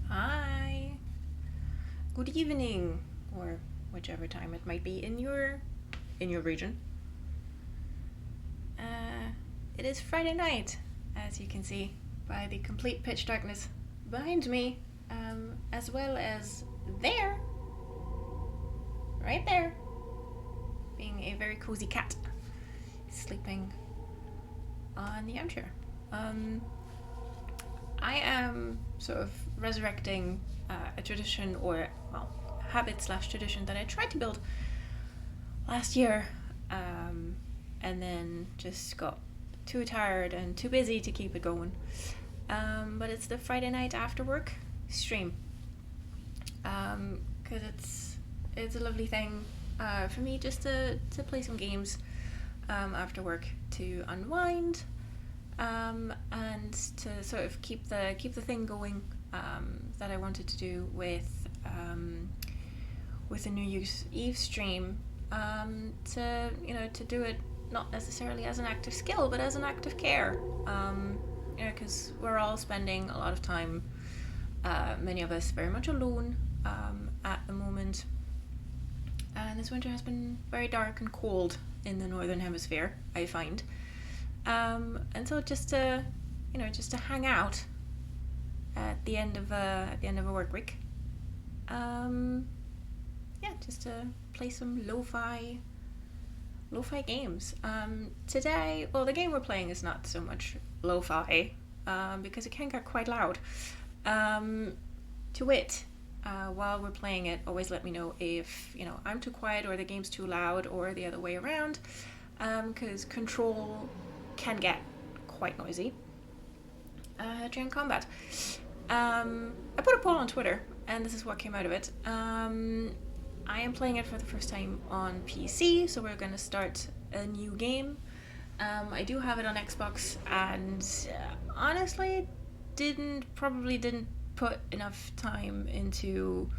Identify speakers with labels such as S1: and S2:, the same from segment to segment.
S1: Hi. Good evening, or whichever time it might be in your region. It is Friday night, as you can see by the complete pitch darkness behind me, as well as there, right there, being a very cozy cat sleeping on the armchair. I am sort of resurrecting a tradition, or habit/tradition that I tried to build last year, and then just got too tired and too busy to keep it going. But it's the Friday night after work stream, because it's a lovely thing for me just to play some games after work to unwind, and to sort of keep the thing going that I wanted to do with the New Year's Eve stream, to do it not necessarily as an act of skill, but as an act of care. Because we're all spending a lot of time, many of us very much alone at the moment. And this winter has been very dark and cold in the northern hemisphere, I find. And so just to hang out at the end of a work week. Just to play some lo-fi games. Today, well, the game we're playing is not so much lo-fi, because it can get quite loud. To wit, while we're playing it, always let me know if I'm too quiet or the game's too loud, or the other way around, because control can get quite noisy during combat. I put a poll on Twitter, and this is what came out of it. I am playing it for the first time on PC, so we're going to start a new game. I do have it on Xbox, and honestly, probably didn't put enough time into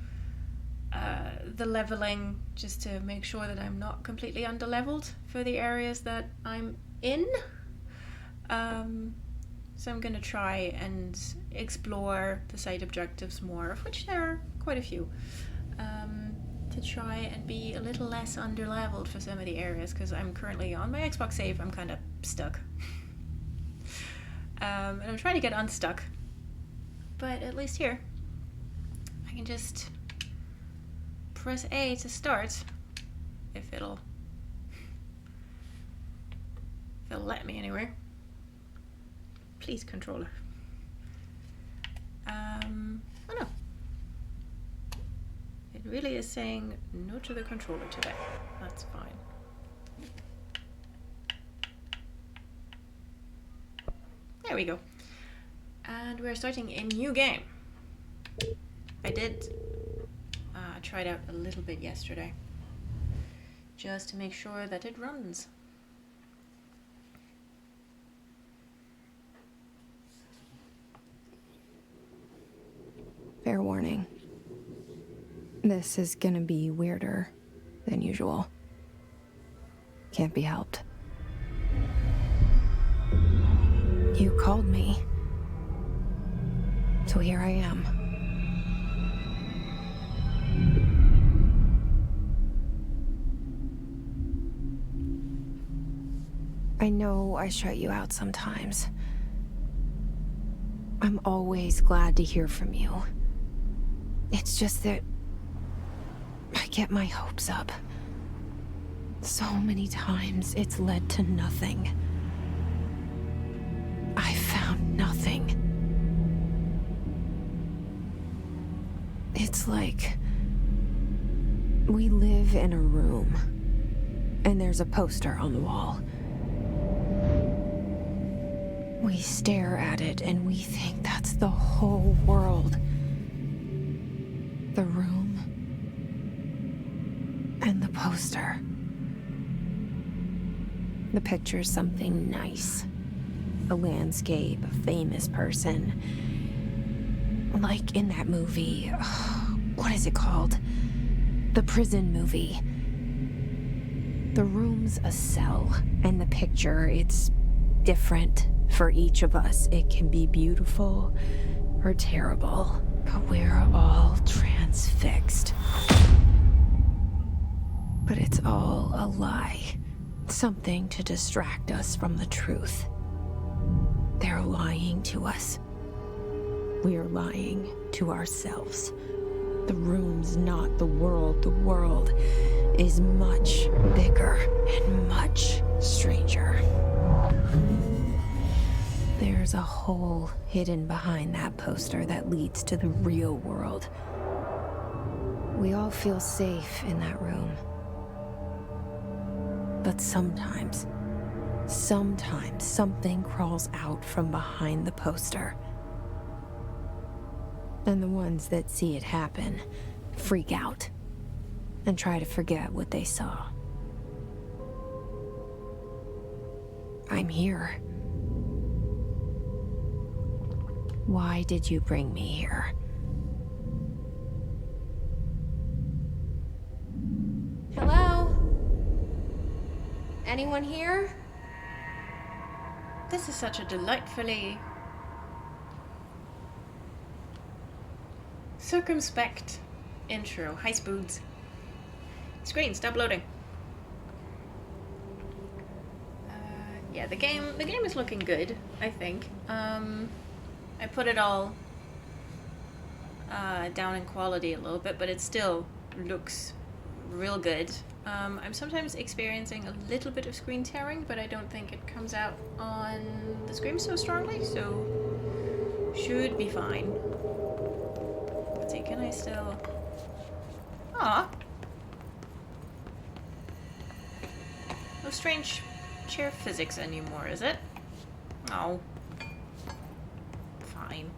S1: the leveling just to make sure that I'm not completely underleveled for the areas that I'm in. So I'm going to try and explore the side objectives more, of which there are quite a few, to try and be a little less underleveled for some of the areas, because I'm currently on my Xbox save. I'm kind of stuck. And I'm trying to get unstuck, but at least here I can just press A to start, if it'll let me anywhere. Please, controller. Oh no. It really is saying no to the controller today. That's fine. There we go. And we're starting a new game. I did try it out a little bit yesterday, just to make sure that it runs.
S2: Fair warning. This is gonna be weirder than usual. Can't be helped. You called me. So here I am. I know I shut you out sometimes. I'm always glad to hear from you. It's just that I get my hopes up. So many times it's led to nothing. I found nothing. It's like we live in a room, and there's a poster on the wall. We stare at it and we think that's the whole world. The room and the poster. The picture's something nice. A landscape, a famous person. Like in that movie, what is it called? The prison movie. The room's a cell, and the picture, it's different, For each of us, it can be beautiful or terrible, but we're all transfixed. But it's all a lie. Something to distract us from the truth. They're lying to us. We're lying to ourselves. The room's not the world. The world is much bigger and much stranger. There's a hole hidden behind that poster that leads to the real world. We all feel safe in that room. But sometimes something crawls out from behind the poster. And the ones that see it happen freak out and try to forget what they saw. I'm here. Why did you bring me here?
S3: Hello? Anyone here?
S1: This is such a delightfully circumspect intro. Hi, Spoods. Screen, stop loading. Yeah, the game is looking good, I think. I put it all down in quality a little bit, but it still looks real good. I'm sometimes experiencing a little bit of screen tearing, but I don't think it comes out on the screen so strongly, so should be fine. Let's see, can I still... Aw! No strange chair physics anymore, is it? Oh. Fine.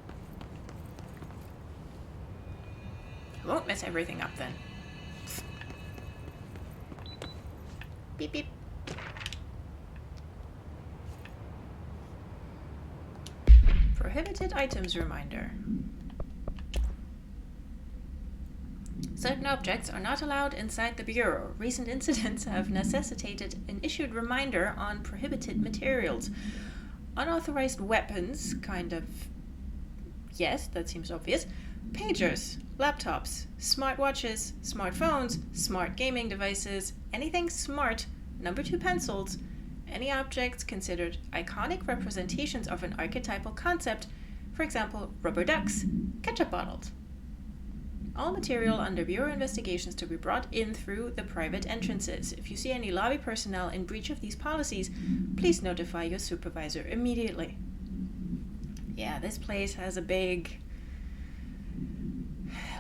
S1: I won't mess everything up then. Beep beep. Prohibited items reminder. Certain objects are not allowed inside the Bureau. Recent incidents have necessitated an issued reminder on prohibited materials. Unauthorized weapons, kind of... Yes, that seems obvious. Pagers, laptops, smartwatches, smartphones, smart gaming devices, anything smart, number 2 pencils, any objects considered iconic representations of an archetypal concept, for example, rubber ducks, ketchup bottles. All material under Bureau investigations to be brought in through the private entrances. If you see any lobby personnel in breach of these policies, please notify your supervisor immediately. Yeah, this place has a big...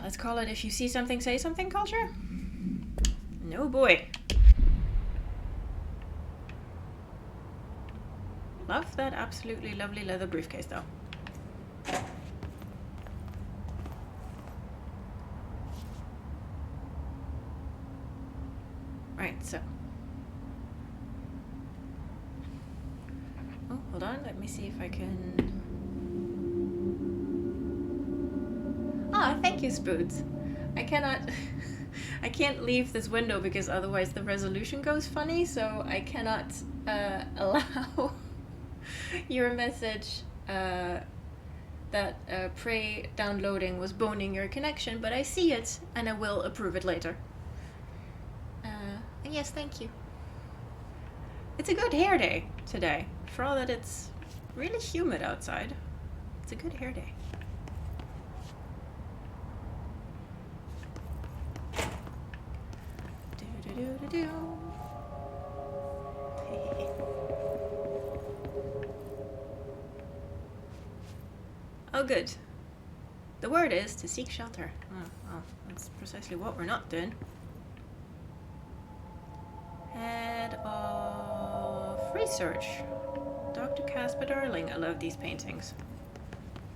S1: Let's call it if you see something, say something culture? No boy. Love that absolutely lovely leather briefcase though. Right, so. Oh, hold on, let me see if I can... Ah, thank you, Spoods. I can't leave this window because otherwise the resolution goes funny, so I cannot allow your message that Prey downloading was boning your connection, but I see it and I will approve it later. And yes, thank you. It's a good hair day today, for all that it's really humid outside. It's a good hair day. Do-do-do-do-do. Oh, good. The word is to seek shelter. Oh, well, that's precisely what we're not doing. Head of research. Dr. Casper Darling. I love these paintings.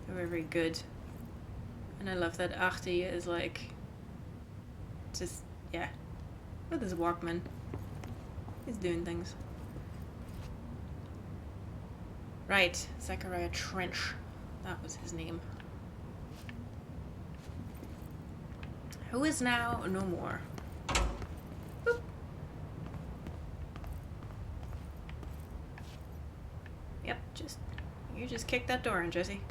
S1: They're very, very good. And I love that Ahti is like... just, yeah. With his Walkman. He's doing things. Right. Zachariah Trench. That was his name. Who is now no more. Boop. Yep, just You just kick that door in, Jesse.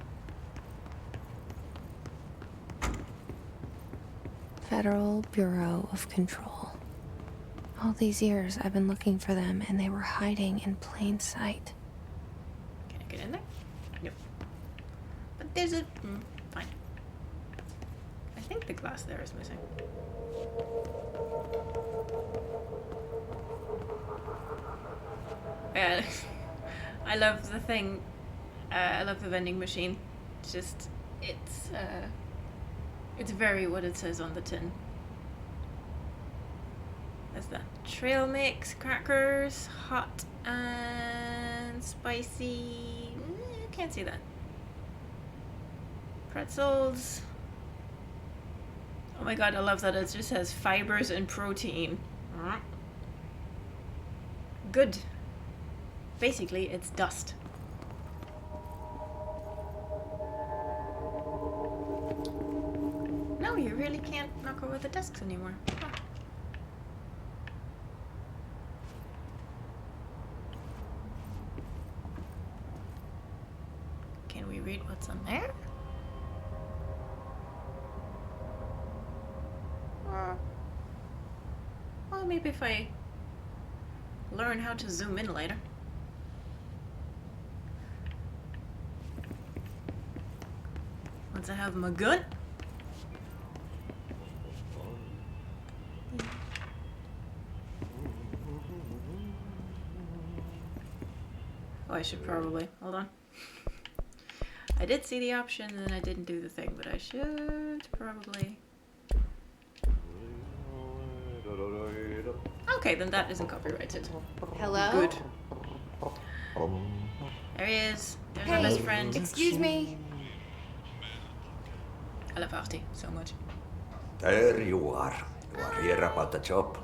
S2: Federal Bureau of Control. All these years I've been looking for them and they were hiding in plain sight.
S1: Can I get in there? Nope. But there's a... fine. I think the glass there is missing. Yeah, I love the thing. I love the vending machine. It's just, it's very what it says on the tin. There's that trail mix, crackers, hot and spicy. Can't see that. Pretzels. Oh my god, I love that it just says fibers and protein. Good. Basically, it's dust. No, you really can't knock over the desks anymore. Huh. Can we read what's on there? Well, maybe if I learn how to zoom in later. Once I have my gun. Oh, I should probably. Hold on. I did see the option and I didn't do the thing, but I should probably. Okay, then that isn't copyrighted.
S3: Hello?
S1: Good. There he is. There's our best friend.
S3: Excuse me.
S1: I love Artie so much.
S4: There you are. You are here about the job.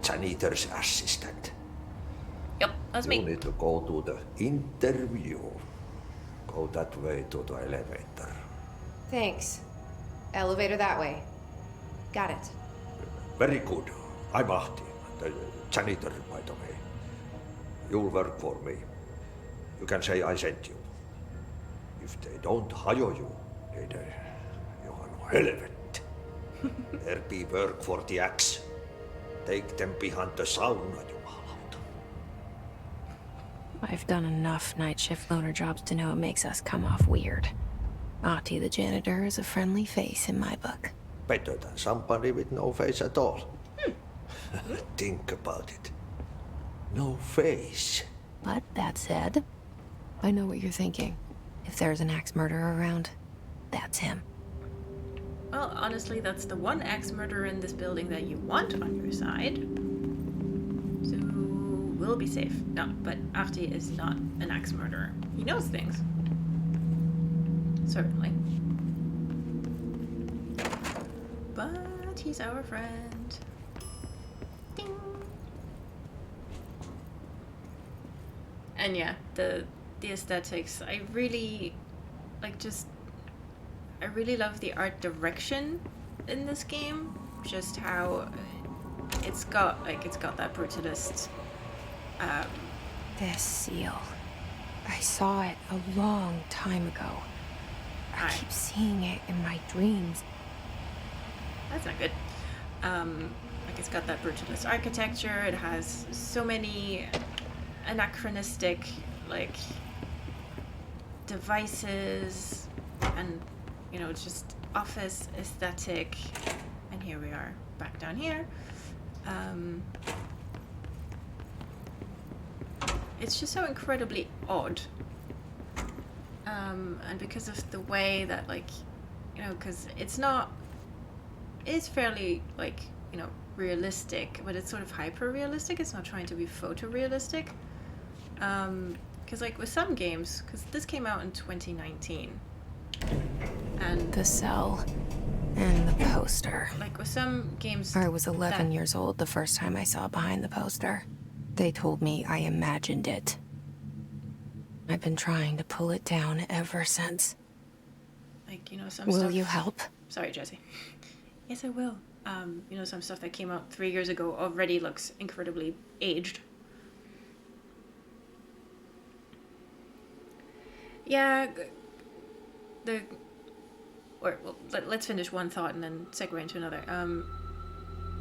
S4: Janitor's assistant.
S1: Yep, that's
S4: You
S1: me.
S4: need to go to the interview. Go that way to the elevator.
S3: Thanks. Elevator that way. Got it.
S4: Very good. I'm Ahti, the janitor, by the way. You'll work for me. You can say I sent you. If they don't hire you, niin Johan helvet. There be work for the axe. Take them behind the sauna, jumalauta.
S2: I've done enough night shift loner jobs to know it makes us come off weird. Ahti the janitor is a friendly face in my book.
S4: Better than somebody with no face at all. Think about it. No face.
S2: But that said, I know what you're thinking. If there's an axe murderer around, that's him.
S1: Well, honestly, that's the one axe murderer in this building that you want on your side. So we'll be safe. No, but Artie is not an axe murderer. He knows things. Certainly. But he's our friend. Ding. And yeah, the aesthetics. I really I really love the art direction in this game. Just how it's got that brutalist.
S2: This seal. I saw it a long time ago. I keep seeing it in my dreams.
S1: That's not good. It's got that brutalist architecture. It has so many anachronistic devices, and it's just office aesthetic. And here we are back down here. It's just so incredibly odd. And because of the way that because it is fairly realistic, but it's sort of hyper realistic. It's not trying to be photorealistic. Because with some games, because this came out in 2019, and
S2: The cell and the poster.
S1: with some games,
S2: I was 11 years old the first time I saw behind the poster. They told me I imagined it. I've been trying to pull it down ever since.
S1: some
S2: Will
S1: stuff.
S2: you help?
S1: Sorry, Jesse. Yes, I will. Some stuff that came out 3 years ago already looks incredibly aged. Yeah, the or well, let's finish one thought and then segue into another.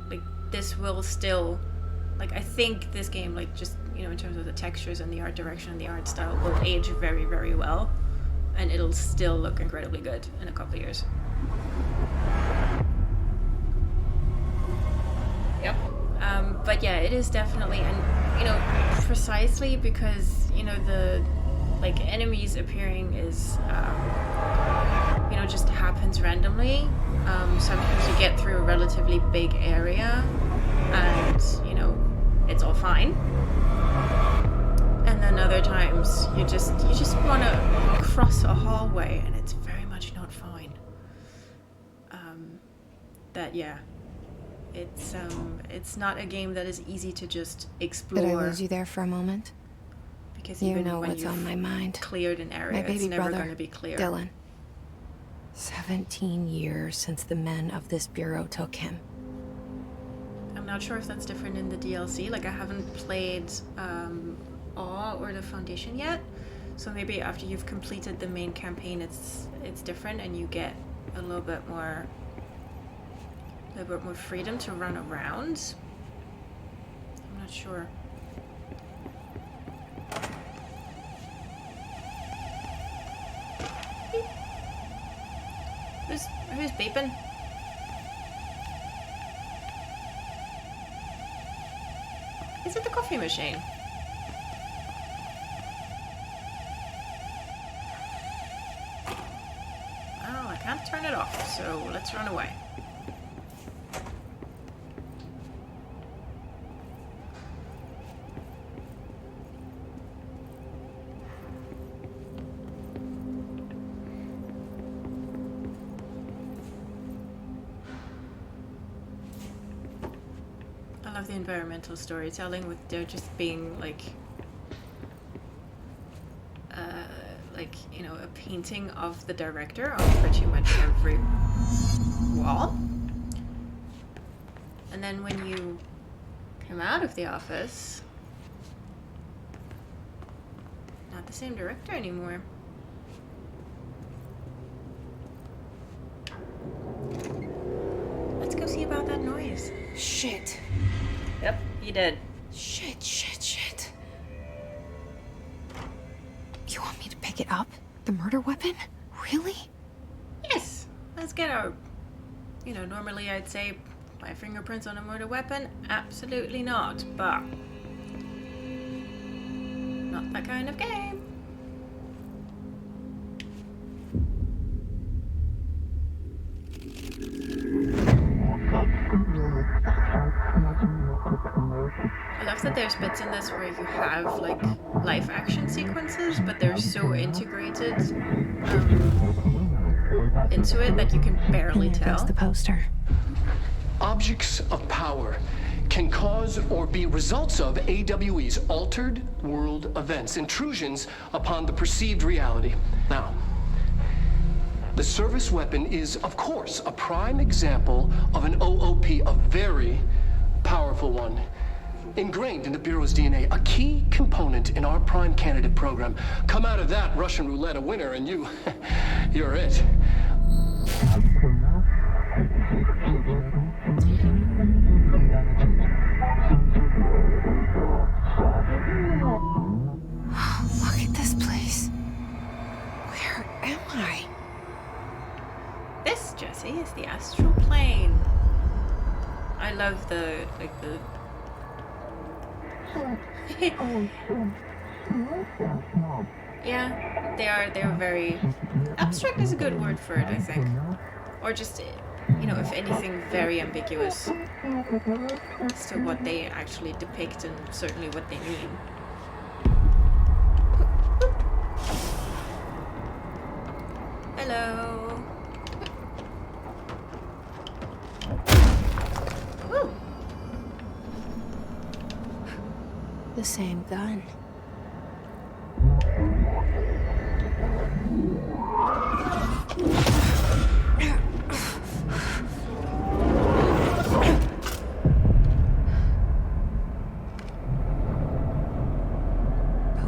S1: Like this will still, like I think this game, like just in terms of the textures and the art direction and the art style, will age very very well, and it'll still look incredibly good in a couple of years. Yep. But yeah, it is definitely, and precisely because the like enemies appearing is just happens randomly. Sometimes you get through a relatively big area, and it's all fine. And then other times you just want to cross a hallway, and it's very much not fine. It's not a game that is easy to just explore.
S2: Did I lose you there for a moment?
S1: Because
S2: You
S1: even
S2: know
S1: when
S2: what's
S1: you've
S2: on my mind.
S1: cleared an area,
S2: My baby
S1: it's never
S2: brother,
S1: going to be clear.
S2: Dylan. 17 years since the men of this bureau took him.
S1: I'm not sure if that's different in the DLC. Like, I haven't played Awe or the Foundation yet, so maybe after you've completed the main campaign, it's different, and you get a little bit more freedom to run around. I'm not sure. Who's beeping? Is it the coffee machine? Well, I can't turn it off, so let's run away. I love the environmental storytelling with there just being like a painting of the director on pretty much every wall. And then when you come out of the office, not the same director anymore. Let's go see about that noise.
S2: Shit.
S1: Yep, you did.
S2: Shit. You want me to pick it up? The murder weapon? Really?
S1: Yes. Let's get our... normally I'd say my fingerprints on a murder weapon. Absolutely not, but... not that kind of game. I love that there's bits in this where you have like live action sequences, but they're so integrated into it that you can barely
S2: And there
S1: tell.
S2: goes the poster.
S5: Objects of power can cause or be results of AWE's altered world events, intrusions upon the perceived reality. Now, the service weapon is, of course, a prime example of an OOP, a very powerful one. Ingrained in the Bureau's DNA, a key component in our prime candidate program. Come out of that Russian roulette a winner and you're it.
S2: Look at this place. Where am I?
S1: This, Jesse, is the astral plane. I love the yeah, they're very abstract is a good word for it, I think. Or just if anything, very ambiguous as to what they actually depict and certainly what they mean. Hello. Woo.
S2: The same gun.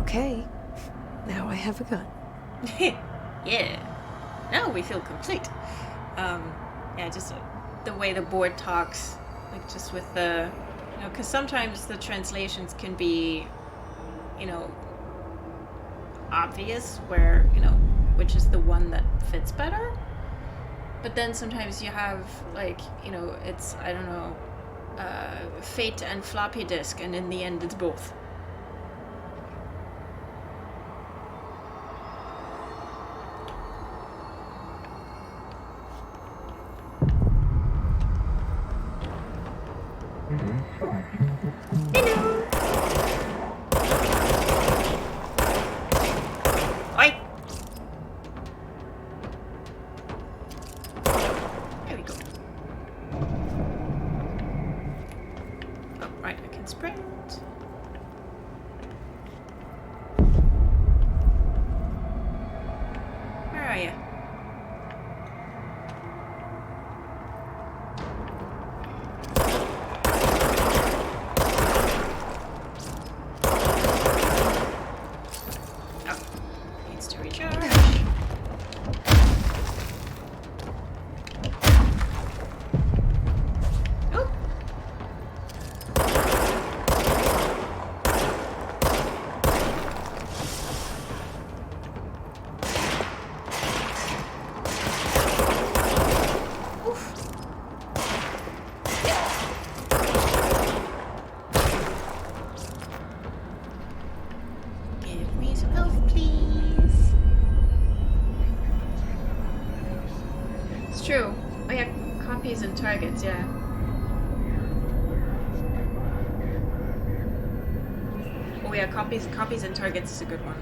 S2: Okay, now I have a gun.
S1: Yeah. Now we feel complete. Yeah, just the way the board talks, like just with the, because sometimes the translations can be, obvious where, which is the one that fits better. But then sometimes you have, like, it's, I don't know, fate and floppy disk, and in the end it's both. Oi! There we go. Oh, right, I can sprint. Where are you? Needs to recharge. Oh. Oof. Give me some health, please. It's true. Oh yeah, copies and targets, yeah. Oh yeah, copies and targets is a good one.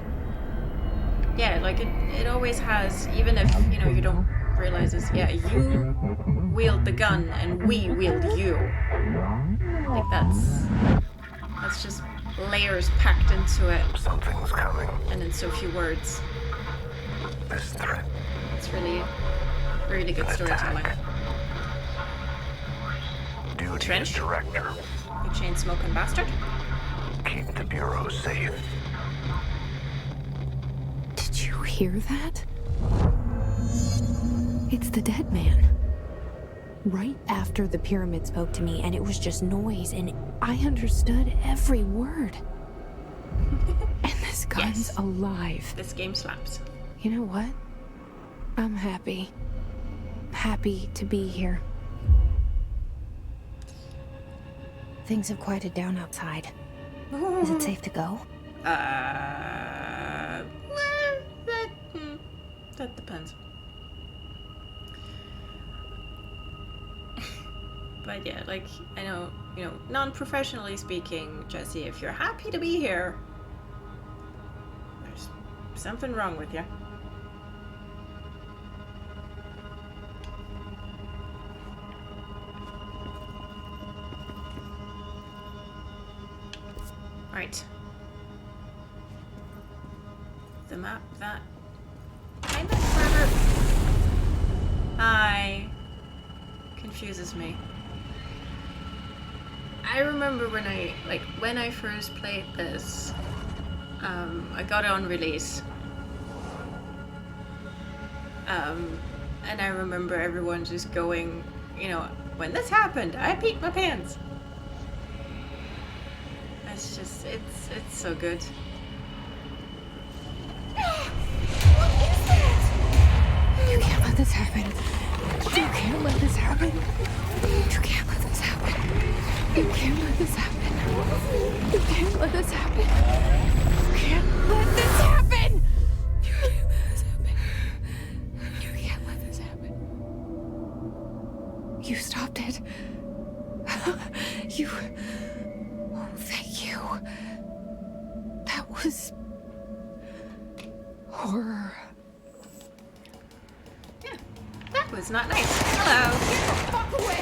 S1: Yeah, like it always has, even if, you don't realize this, yeah, you wield the gun and we wield you. Like that's just layers packed into it.
S6: Something's coming.
S1: And in so few words.
S6: This threat.
S1: It's really good storytelling.
S6: Duty
S1: Trench?
S6: as director.
S1: You chain smoking bastard.
S6: Keep the Bureau safe.
S2: Did you hear that? It's the dead man. Right after the pyramid spoke to me, and it was just noise, and I understood every word. And this gun's
S1: Yes.
S2: alive.
S1: This game slaps.
S2: You know what? I'm happy. Happy to be here. Things have quieted down outside. Is it safe to go?
S1: That depends. But yeah, like, I know, non-professionally speaking, Jesse, if you're happy to be here, there's something wrong with you. Right. The map that kind of confuses me. I remember when I first played this, I got it on release. And I remember everyone just going, when this happened, I peed my pants. It's just, it's so good.
S2: You can't let this happen. You can't let this happen. You can't let this happen. You can't let this happen. You can't let this happen. You can't let this happen. You can't let this happen. You can't let this happen. You stopped it. You... Oh, thank you. That was... horror.
S1: Yeah, that was not nice. Hello. Get the fuck away.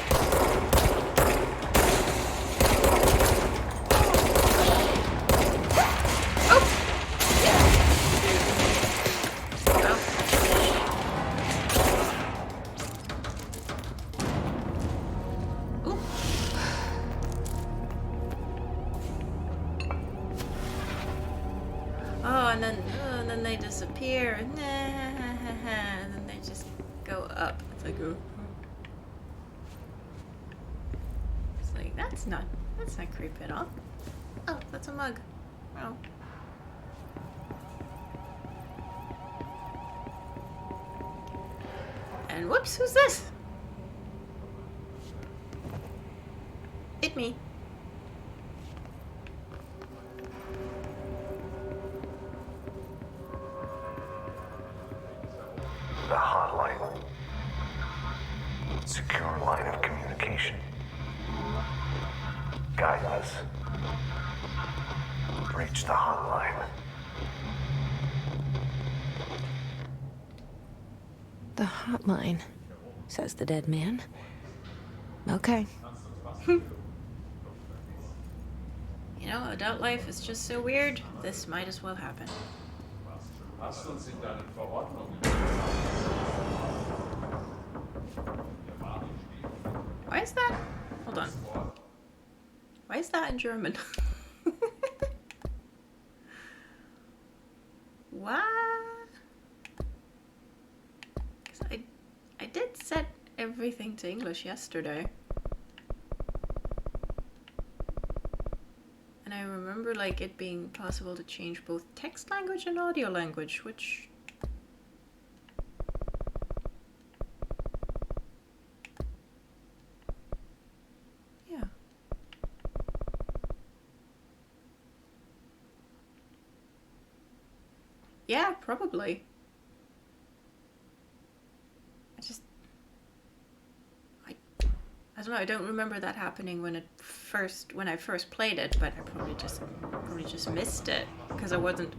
S1: disappear, and then they just go up. It's like, oh. It's like, that's not creepy at all. Oh, that's a mug. Oh. And whoops, who's this? It me.
S6: The hotline. Secure line of communication. Guide us. Reach the hotline.
S2: The hotline, says the dead man. Okay.
S1: You know, adult life is just so weird. This might as well happen. Why is that? Hold on. Why is that in German? What? 'Cause I did set everything to English yesterday. And I remember like it being possible to change both text language and audio language, which yeah. Yeah, probably. I don't know, I don't remember that happening when I first played it, but I probably just missed it because I wasn't.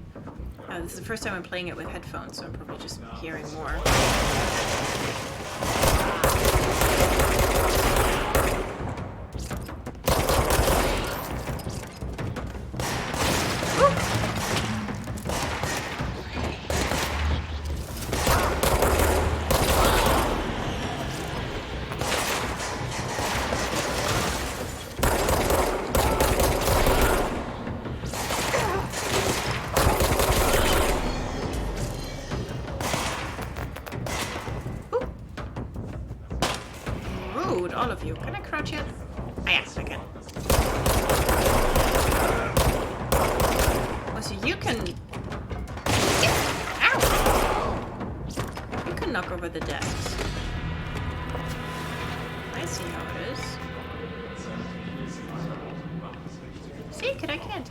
S1: This is the first time I'm playing it with headphones, so I'm probably just hearing more. All of you. Can I crouch yet? Ah, yes, I can. Oh, so you can... Ow! You can knock over the decks. I see how it is. See, I can't.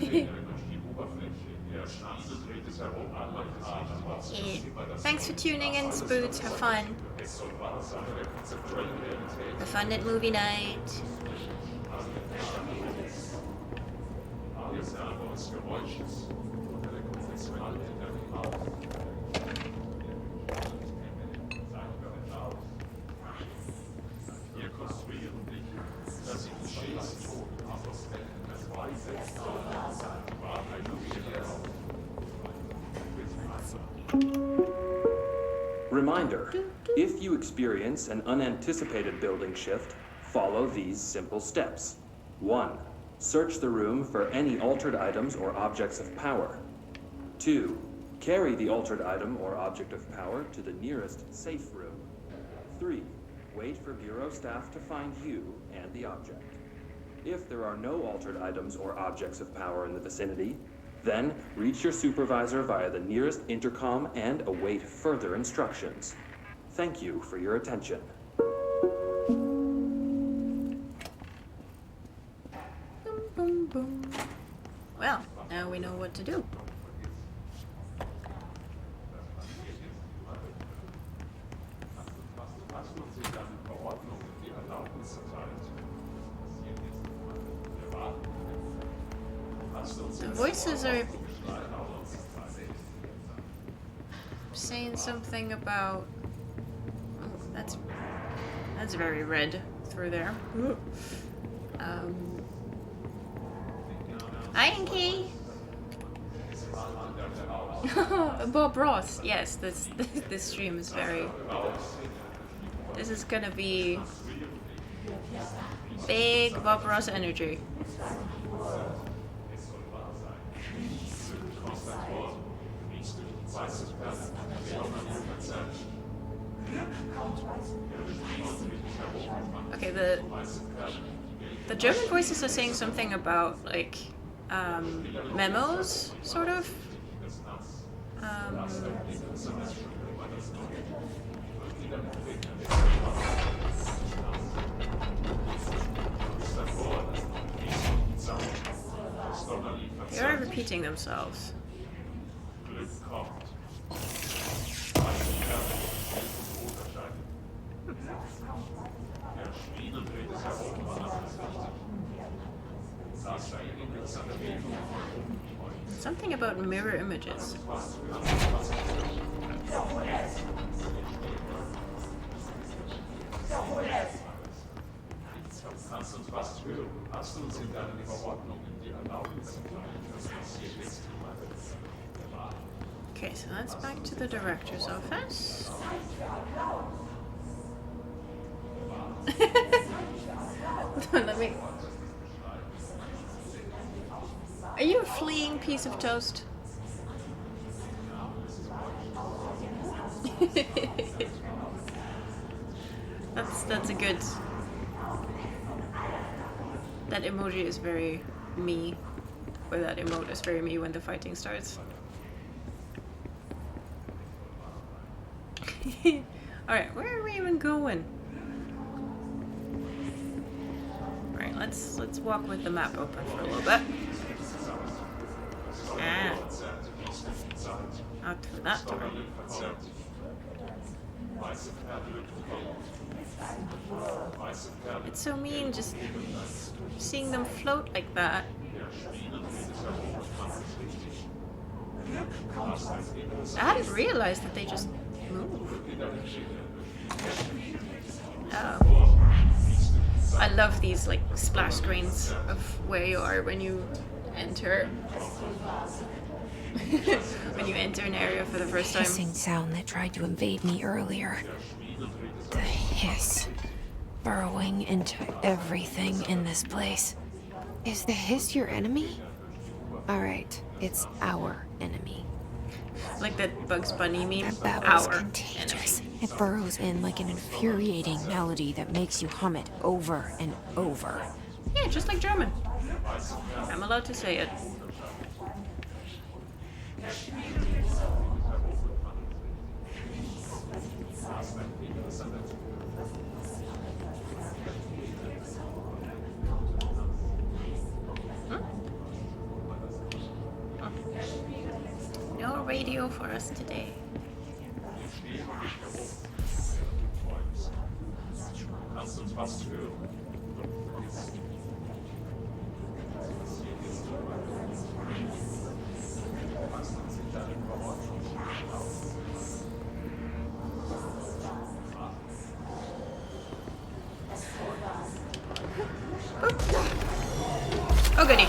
S1: Yeah. Thanks for tuning in, Spoots. Have fun. Have fun at movie night.
S7: Reminder, if you experience an unanticipated building shift, follow these simple steps. 1. Search the room for any altered items or objects of power. 2. Carry the altered item or object of power to the nearest safe room. 3. Wait for Bureau staff to find you and the object. If there are no altered items or objects of power in the vicinity, then reach your supervisor via the nearest intercom and await further instructions. Thank you for your attention.
S1: Boom, boom, boom. Well, now we know what to do. The voices are saying something about... Oh, that's very red through there. Hi, Inky! Bob Ross. Yes, this stream is very... This is gonna be big Bob Ross energy. the German voices are saying something about like memos, sort of. They are repeating themselves. Something about mirror images. Okay, so that's back to the director's office. Let me. Are you a fleeing piece of toast? That's a good. That emoji is very me, or that emote is very me when the fighting starts. Alright, where are we even going? Alright, let's walk with the map open for a little bit. Ah. Out through that door. It's so mean just seeing them float like that. I hadn't realized that they just move. Oh. I love these like splash screens of where you are when you enter. When you enter an area for the first time.
S2: Hissing sound that tried to invade me earlier. The hiss. Burrowing into everything in this place. Is the hiss your enemy? Alright, it's our enemy.
S1: Like that Bugs Bunny meme.
S2: That babble's
S1: Our
S2: contagious.
S1: enemy.
S2: It burrows in like an infuriating melody that makes you hum it over and over.
S1: Yeah, just like German. I'm allowed to say it. No radio for us today. Oh goody.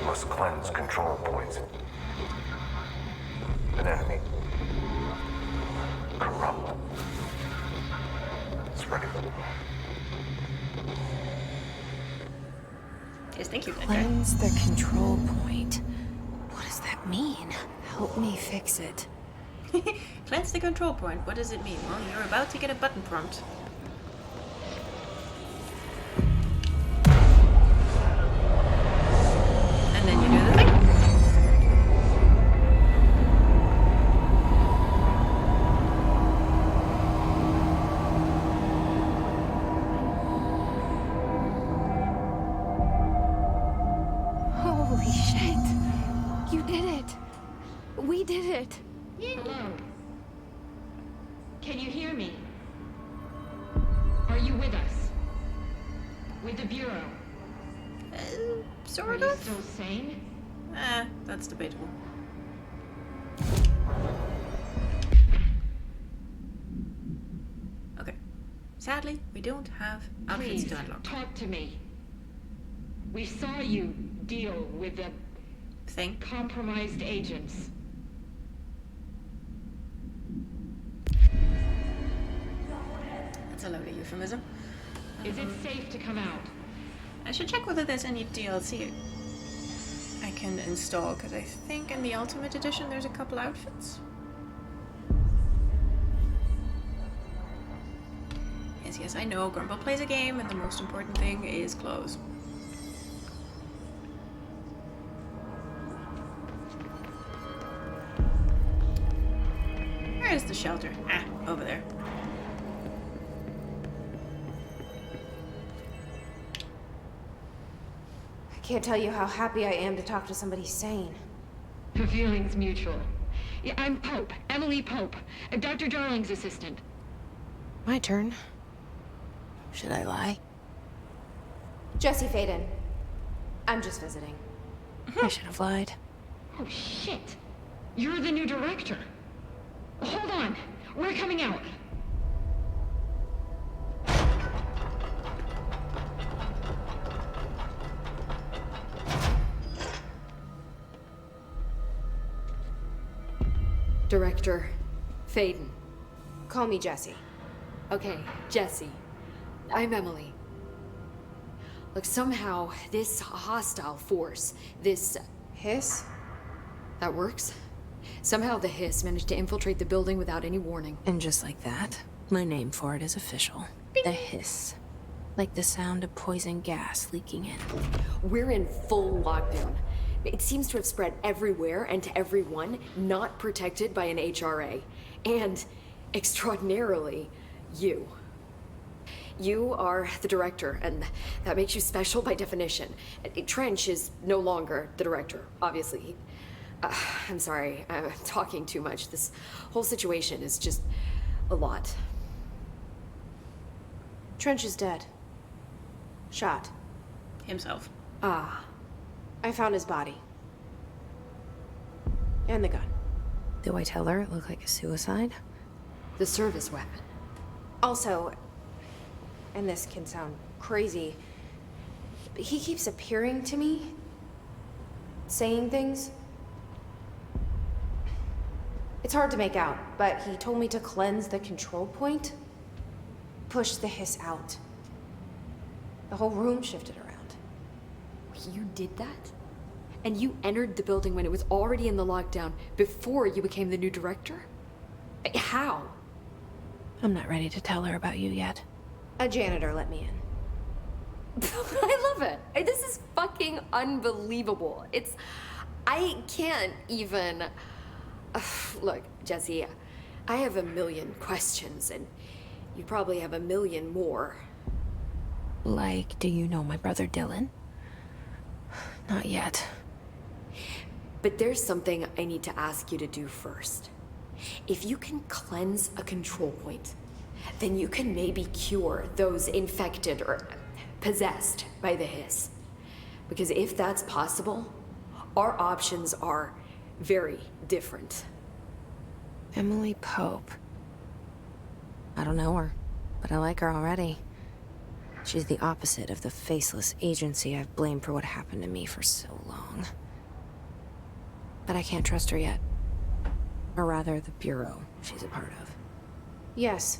S6: Must cleanse control points. An enemy. Corrupt. It's ready.
S1: Yes, thank you,
S2: Cleanse the control point. What does that mean? Help me fix it.
S1: Cleanse the control point. What does it mean? Well, you're about to get a button prompt. And then you do the thing.
S2: Holy shit. You did it. We did it.
S8: Hello. Can you hear me? Are you with us? With the Bureau? Are
S1: Sort
S8: you
S1: of?
S8: still sane?
S1: That's debatable. Okay. Sadly, we don't have outfits
S8: Please,
S1: to unlock.
S8: talk to me. We saw you deal with the
S1: Thing.
S8: compromised agents.
S1: That's a loaded euphemism.
S8: Is it safe to come out?
S1: I should check whether there's any DLC I can install, because I think in the Ultimate Edition there's a couple outfits. Yes, I know, Grumble plays a game and the most important thing is clothes. Where is the shelter? Ah, over there.
S3: I can't tell you how happy I am to talk to somebody sane.
S8: The feeling's mutual. Yeah, I'm Pope, Emily Pope, Dr. Darling's assistant.
S2: My turn. Should I lie?
S3: Jesse Faden. I'm just visiting.
S2: I should have lied.
S8: Oh, shit. You're the new director. Hold on. We're coming out.
S3: Director Faden. Call me Jesse.
S9: Okay, Jesse. I'm Emily. Look, somehow this hostile force, this
S3: Hiss?
S9: that works. Somehow the hiss managed to infiltrate the building without any warning.
S2: And just like that, my name for it is official. The hiss. Like the sound of poison gas leaking in.
S9: We're in full lockdown. It seems to have spread everywhere and to everyone, not protected by an HRA. And, extraordinarily, you. You are the director, and that makes you special by definition. Trench is no longer the director, obviously. I'm sorry, I'm talking too much. This whole situation is just a lot.
S3: Trench is dead. Shot.
S1: Himself.
S9: Ah,
S3: I found his body. And the gun.
S2: Do I tell her it looked like a suicide?
S9: the service weapon.
S3: Also, and this can sound crazy, but he keeps appearing to me, saying things. It's hard to make out, but he told me to cleanse the control point, push the hiss out. The whole room shifted around.
S9: You did that? And you entered the building when it was already in the lockdown before you became the new director? How?
S2: I'm not ready to tell her about you yet.
S3: A janitor let me in.
S9: I love it. This is fucking unbelievable. I can't even... Look, Jesse, I have a million questions, and you probably have a million more.
S2: Like, do you know my brother Dylan? Not yet.
S9: But there's something I need to ask you to do first. If you can cleanse a control point, then you can maybe cure those infected or possessed by the hiss. Because if that's possible, our options are very different.
S2: Emily Pope. I don't know her, but I like her already. She's the opposite of the faceless agency I've blamed for what happened to me for so long. But I can't trust her yet. Or rather, the Bureau she's a part of.
S3: Yes.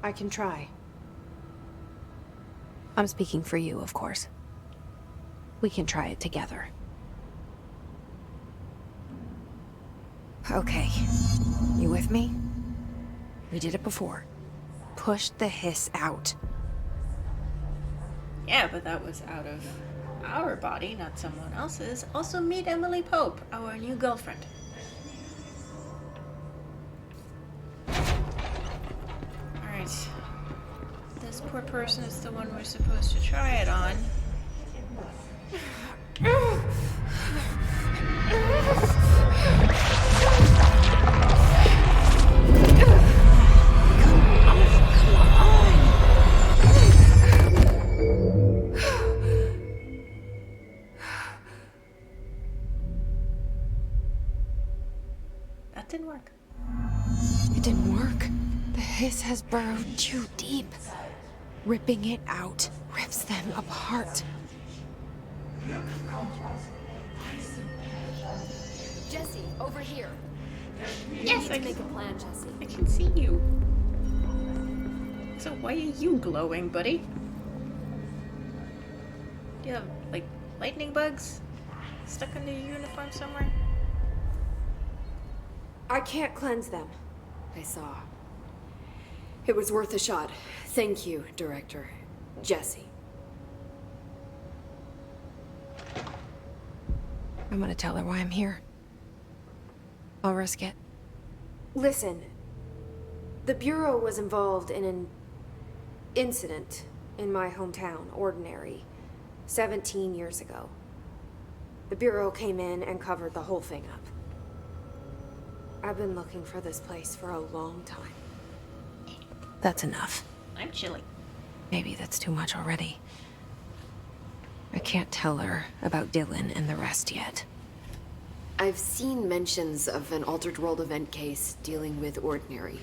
S3: I can try.
S2: I'm speaking for you, of course. We can try it together. Okay. You with me? We did it before. Push the hiss out.
S1: Yeah, but that was out of our body, not someone else's. Also, meet Emily Pope, our new girlfriend. Alright. This poor person is the one we're supposed to try it on. That didn't work.
S2: It didn't work. The hiss has burrowed too deep. Ripping it out rips them apart.
S9: Jesse, over here.
S1: Yes, I
S9: Make a plan, Jesse.
S1: can see you. So why are you glowing, buddy? Do you have, like, lightning bugs stuck under your uniform somewhere?
S3: I can't cleanse them.
S9: I saw. It was worth a shot. Thank you, Director. Jesse.
S2: I'm gonna tell her why I'm here. I'll risk it.
S3: Listen, the Bureau was involved in an incident in my hometown, Ordinary, 17 years ago. The Bureau came in and covered the whole thing up. I've been looking for this place for a long time.
S2: That's enough.
S1: I'm chilly.
S2: Maybe that's too much already. I can't tell her about Dylan and the rest yet.
S9: I've seen mentions of an Altered World event case dealing with Ordinary.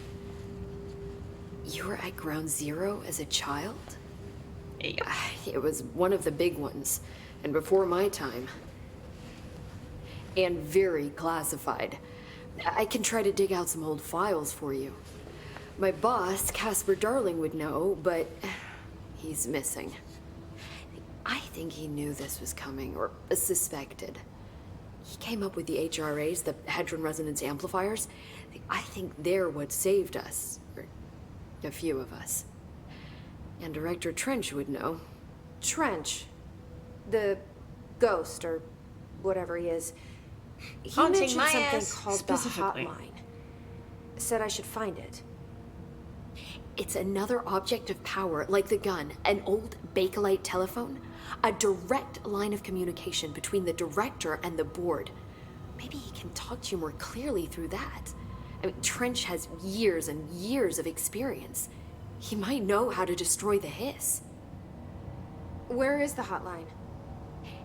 S9: You were at Ground Zero as a child?
S1: Yeah.
S9: It was one of the big ones, and before my time. And very classified. I can try to dig out some old files for you. My boss, Casper Darling, would know, but he's missing. I think he knew this was coming, or suspected. He came up with the HRAs, the Hadron Resonance Amplifiers. I think they're what saved us. Or a few of us. And Director Trench would know.
S3: Trench, the ghost, or whatever he is, he
S1: Haunting
S3: mentioned
S1: my
S3: something
S1: ass
S3: called the
S1: specifically.
S3: hotline. Said I should find it.
S9: It's another object of power, like the gun, an old Bakelite telephone. A direct line of communication between the director and the board. Maybe he can talk to you more clearly through that. I mean, Trench has years and years of experience. He might know how to destroy the hiss.
S3: Where is the hotline?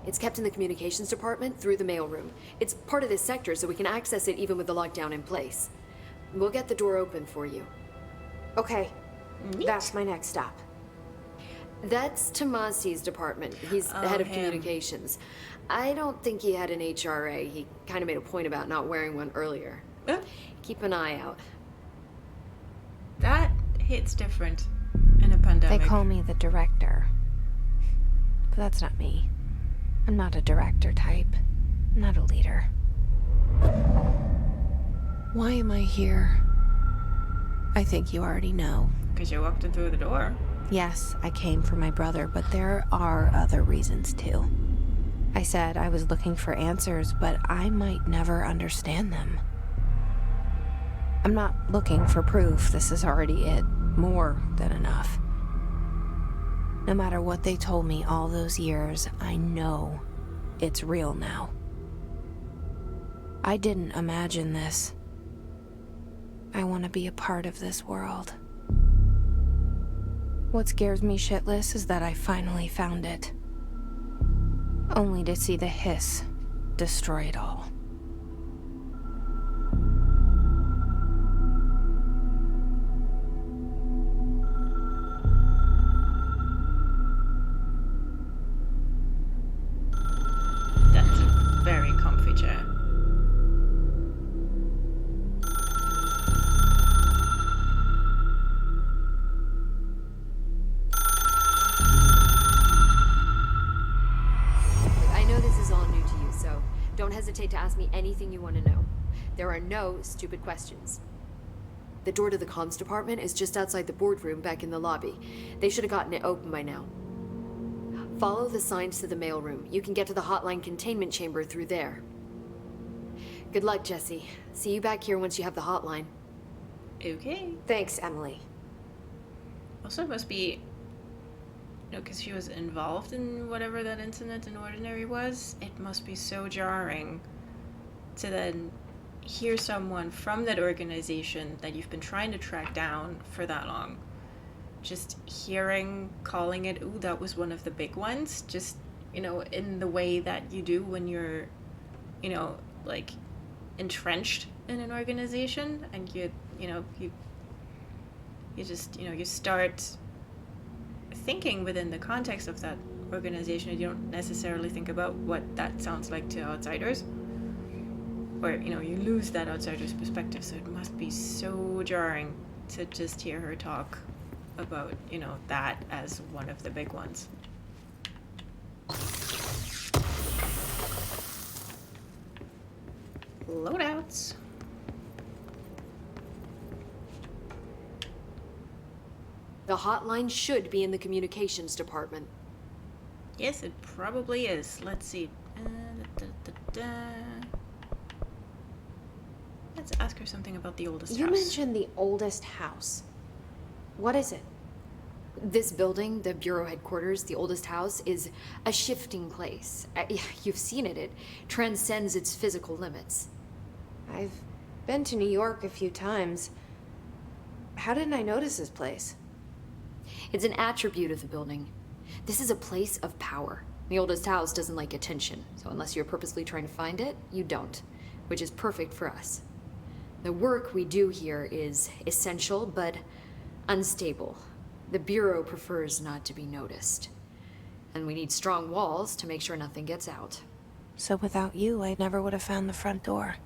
S9: It's kept in the communications department through the mailroom. It's part of this sector, so we can access it even with the lockdown in place. We'll get the door open for you.
S3: Okay, that's my next stop.
S9: That's Tomasi's department. He's the head of communications. I don't think he had an HRA. He kind of made a point about not wearing one earlier. Keep an eye out.
S1: That hits different in a pandemic.
S2: They call me the director. But that's not me. I'm not a director type. I'm not a leader. Why am I here? I think you already know.
S1: Because you walked in through the door.
S2: Yes, I came for my brother, but there are other reasons too. I said I was looking for answers, but I might never understand them. I'm not looking for proof. This is already it. More than enough. No matter what they told me all those years, I know it's real now. I didn't imagine this. I want to be a part of this world. What scares me shitless is that I finally found it. Only to see the hiss destroy it all.
S1: That's a very comfy chair.
S9: I know this is all new to you, so don't hesitate to ask me anything you want to know. There are no stupid questions. The door to the comms department is just outside the boardroom back in the lobby. They should have gotten it open by now. Follow the signs to the mailroom. You can get to the hotline containment chamber through there. Good luck, Jesse. See you back here once you have the hotline.
S1: Okay.
S3: Thanks, Emily.
S1: Also, it must be, because she was involved in whatever that incident in Ordinary was, it must be so jarring to then hear someone from that organization that you've been trying to track down for that long. Just calling it, ooh, that was one of the big ones, just, in the way that you do when you're, like, entrenched in an organization, and you just, you start thinking within the context of that organization. You don't necessarily think about what that sounds like to outsiders, or you lose that outsider's perspective. So it must be so jarring to just hear her talk about that as one of the big ones. Loadouts.
S9: The hotline should be in the communications department.
S1: Yes, it probably is. Let's see. Let's ask her something about the oldest house.
S3: You mentioned the oldest house. What is it?
S9: This building, the Bureau headquarters, the oldest house, is a shifting place. You've seen it. It transcends its physical limits.
S3: I've been to New York a few times. How didn't I notice this place?
S9: It's an attribute of the building. This is a place of power. The oldest house doesn't like attention, so unless you're purposely trying to find it, you don't, which is perfect for us. The work we do here is essential, but unstable. The Bureau prefers not to be noticed. And we need strong walls to make sure nothing gets out.
S2: So without you, I never would have found the front door.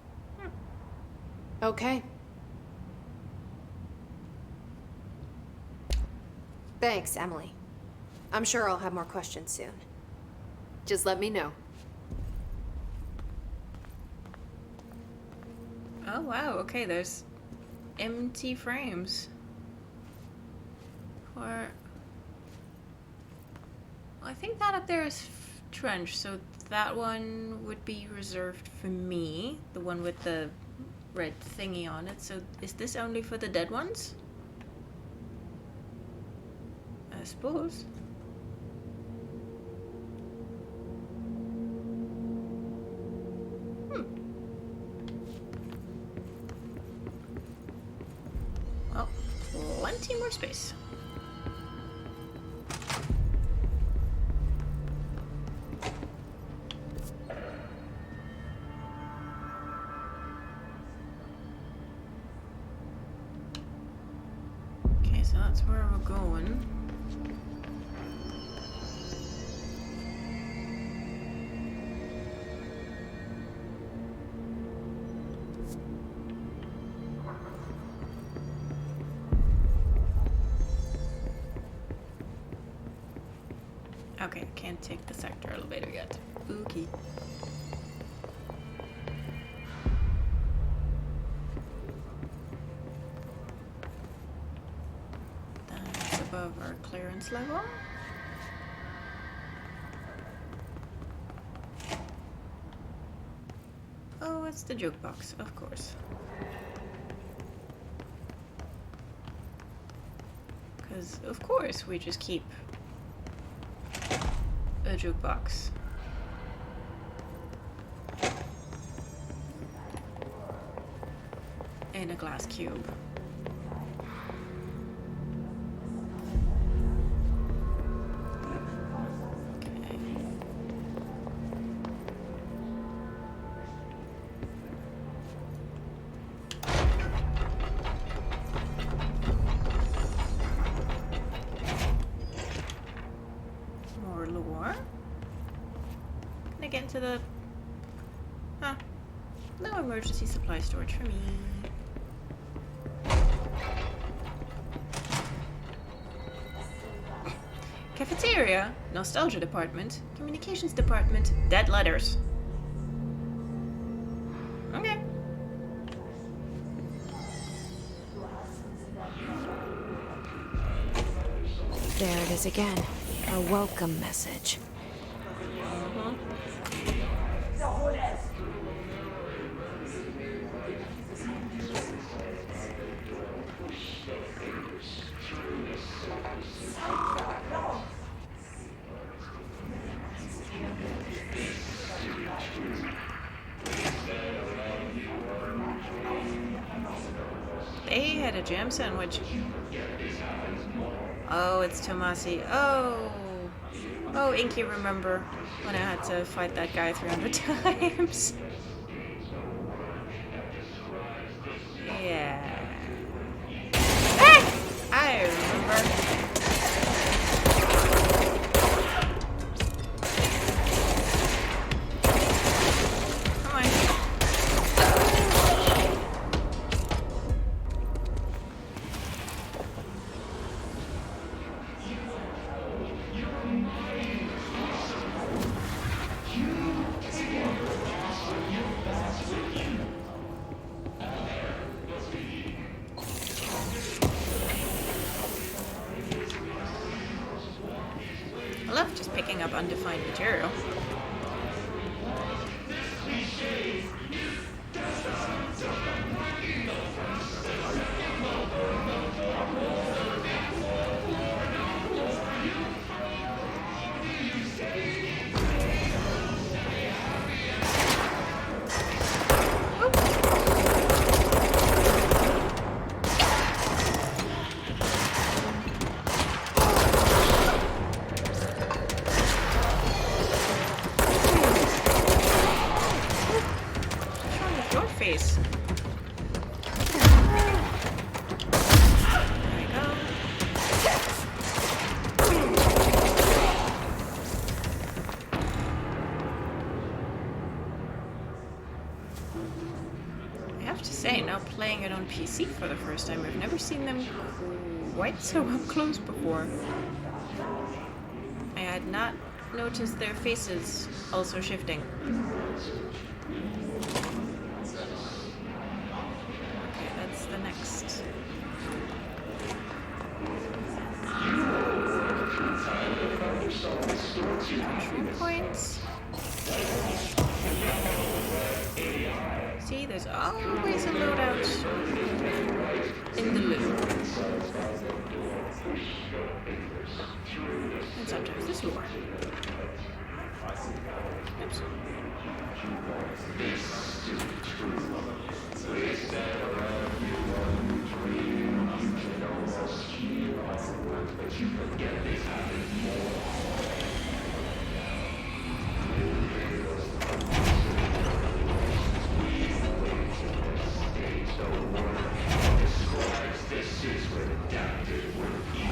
S3: Okay. Thanks, Emily. I'm sure I'll have more questions soon.
S9: Just let me know.
S1: Oh wow, okay, there's empty frames. Or I think that up there is trench, so that one would be reserved for me, the one with the red thingy on it. So is this only for the dead ones? I suppose. Well, plenty more space. Okay, so that's where we're going. Okay, I can't take the sector elevator yet. Okay. That's above our clearance level. Oh, it's the jukebox, of course. Because, of course, we just keep a jukebox. In a glass cube. Okay. More lore. Can I get into the... Huh. No emergency supply storage for me. Cafeteria, nostalgia department, communications department, dead letters. Okay.
S2: There it is again. A welcome message.
S1: They had a jam sandwich. Oh, it's Tomasi. Oh. Oh, Inky, remember when I had to fight that guy 300 times? picking up undefined material. Face. There we go. I have to say, now playing it on PC for the first time, I've never seen them quite so up close before. I had not noticed their faces also shifting. The next. 3 points. See, there's always a loadout in the loop. And sometimes there's more. Oops.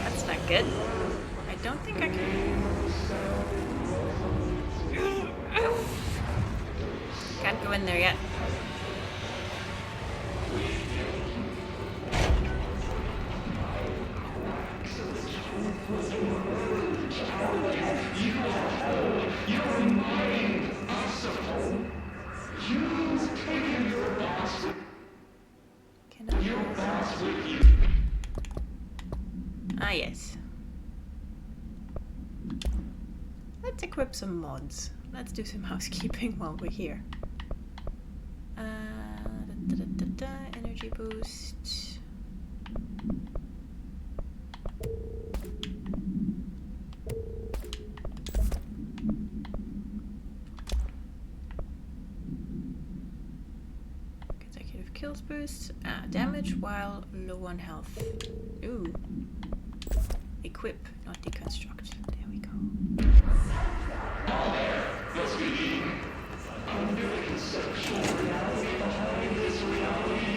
S1: That's not good. I don't think I can. Can't go in there yet. Ah, yes. Let's equip some mods. Let's do some housekeeping while we're here. Energy boost. Consecutive kills boost. Damage while low on health. Ooh. Equip, not deconstruct. There we go.
S10: Let's begin. Under the conceptual reality behind this reality.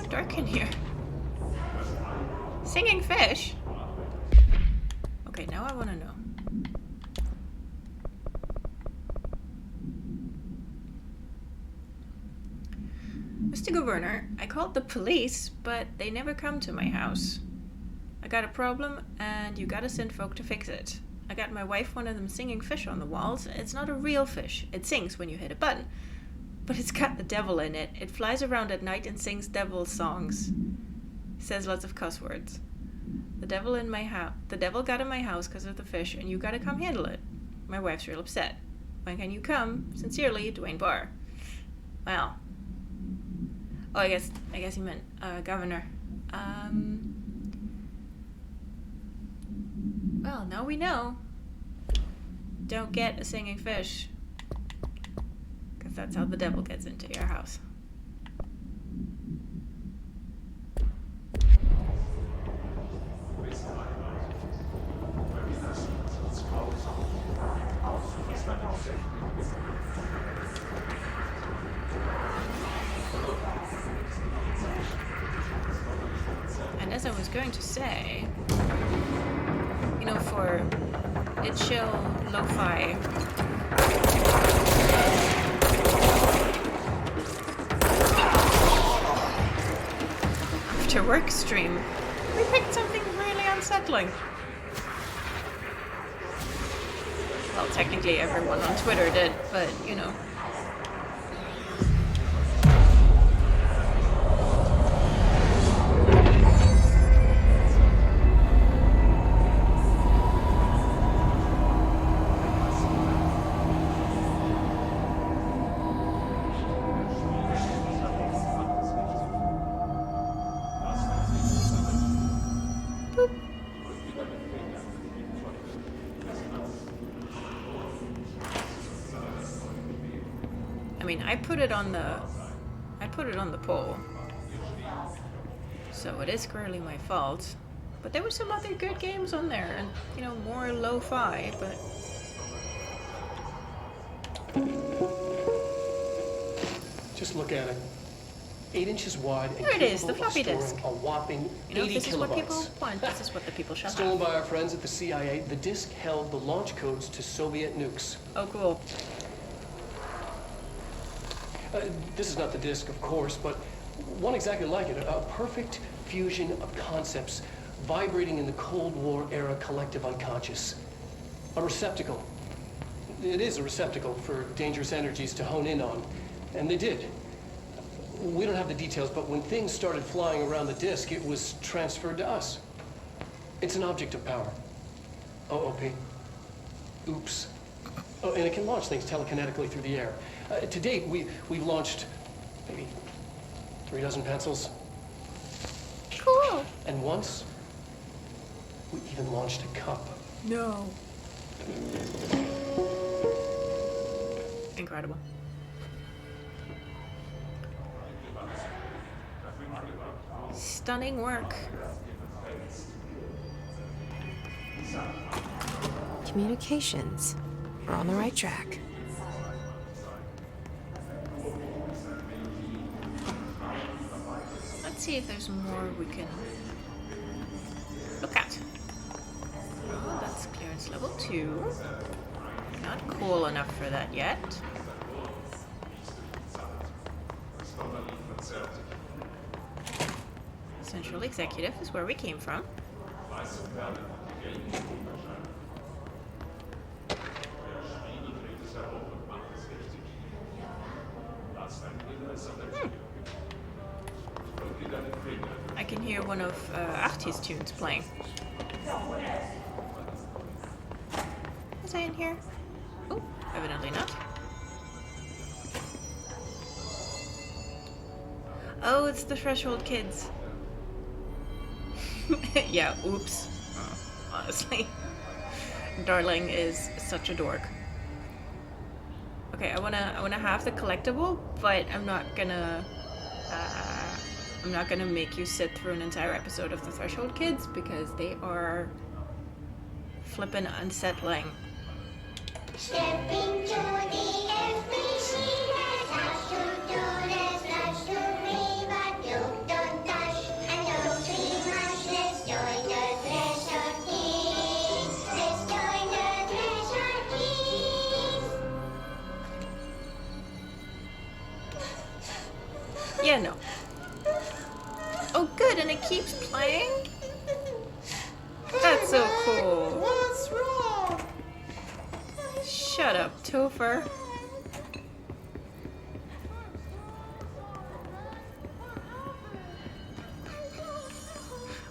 S1: Dark in here. Singing fish? Okay, now I want to know. Mr. Governor, I called the police, but they never come to my house. I got a problem, and you gotta send folk to fix it. I got my wife one of them singing fish on the walls. It's not a real fish. It sings when you hit a button. But it's got the devil in it. It flies around at night and sings devil songs. Says lots of cuss words. The devil in my house. The devil got in my house because of the fish, and you gotta come handle it. My wife's real upset. When can you come? Sincerely, Dwayne Barr. Well. Oh, I guess he meant governor. Well, now we know. Don't get a singing fish. Because that's how the devil gets into your house. And as I was going to say, you know, for it's chill, lo-fi. After work stream, we picked something really unsettling. Well, technically everyone on Twitter did, but you know. I mean, I put it on the poll, so it is squarely my fault. But there were some other good games on there, and you know, more lo-fi. But
S5: Just look at it. 8 inches wide and
S1: there it is, the
S5: capable of
S1: floppy
S5: storing
S1: disk.
S5: a whopping
S1: You know,
S5: 80
S1: if this is what people
S5: kilobytes.
S1: want, this is what the people shall
S5: Stolen
S1: have.
S5: by our friends at the CIA, the disk held the launch codes to Soviet nukes.
S1: Oh, cool.
S5: This is not the disk, of course, but one exactly like it. A perfect fusion of concepts vibrating in the Cold War era collective unconscious. A receptacle. It is a receptacle for dangerous energies to hone in on. And they did. We don't have the details, but when things started flying around the disk, it was transferred to us. It's an object of power. OOP. Oops. Oh, and it can launch things telekinetically through the air. To date, we've launched maybe 3 dozen pencils.
S1: Cool.
S5: And once, we even launched a cup.
S1: No. Incredible. Stunning work.
S2: Communications. We're on the right track.
S1: Let's see if there's more we can look at. Oh, that's clearance level 2. Not cool enough for that yet. Central Executive is where we came from. I can hear one of Ahti's tunes playing. Was I in here? Oh, evidently not. Oh, it's the Threshold Kids. Yeah, oops. Honestly. Darling is such a dork. Okay, I wanna have the collectible, but I'm not gonna make you sit through an entire episode of the Threshold Kids because they are flippin' unsettling.
S11: Stepping to the FBC, there's lots to do, there's lots to read, but you don't dash and don't dream much. Let's join the Threshold Kids. Let's join the Threshold Kids.
S1: Yeah, no. Oh, good, and it keeps playing? That's so cool.
S11: What's wrong?
S1: Shut up, Topher.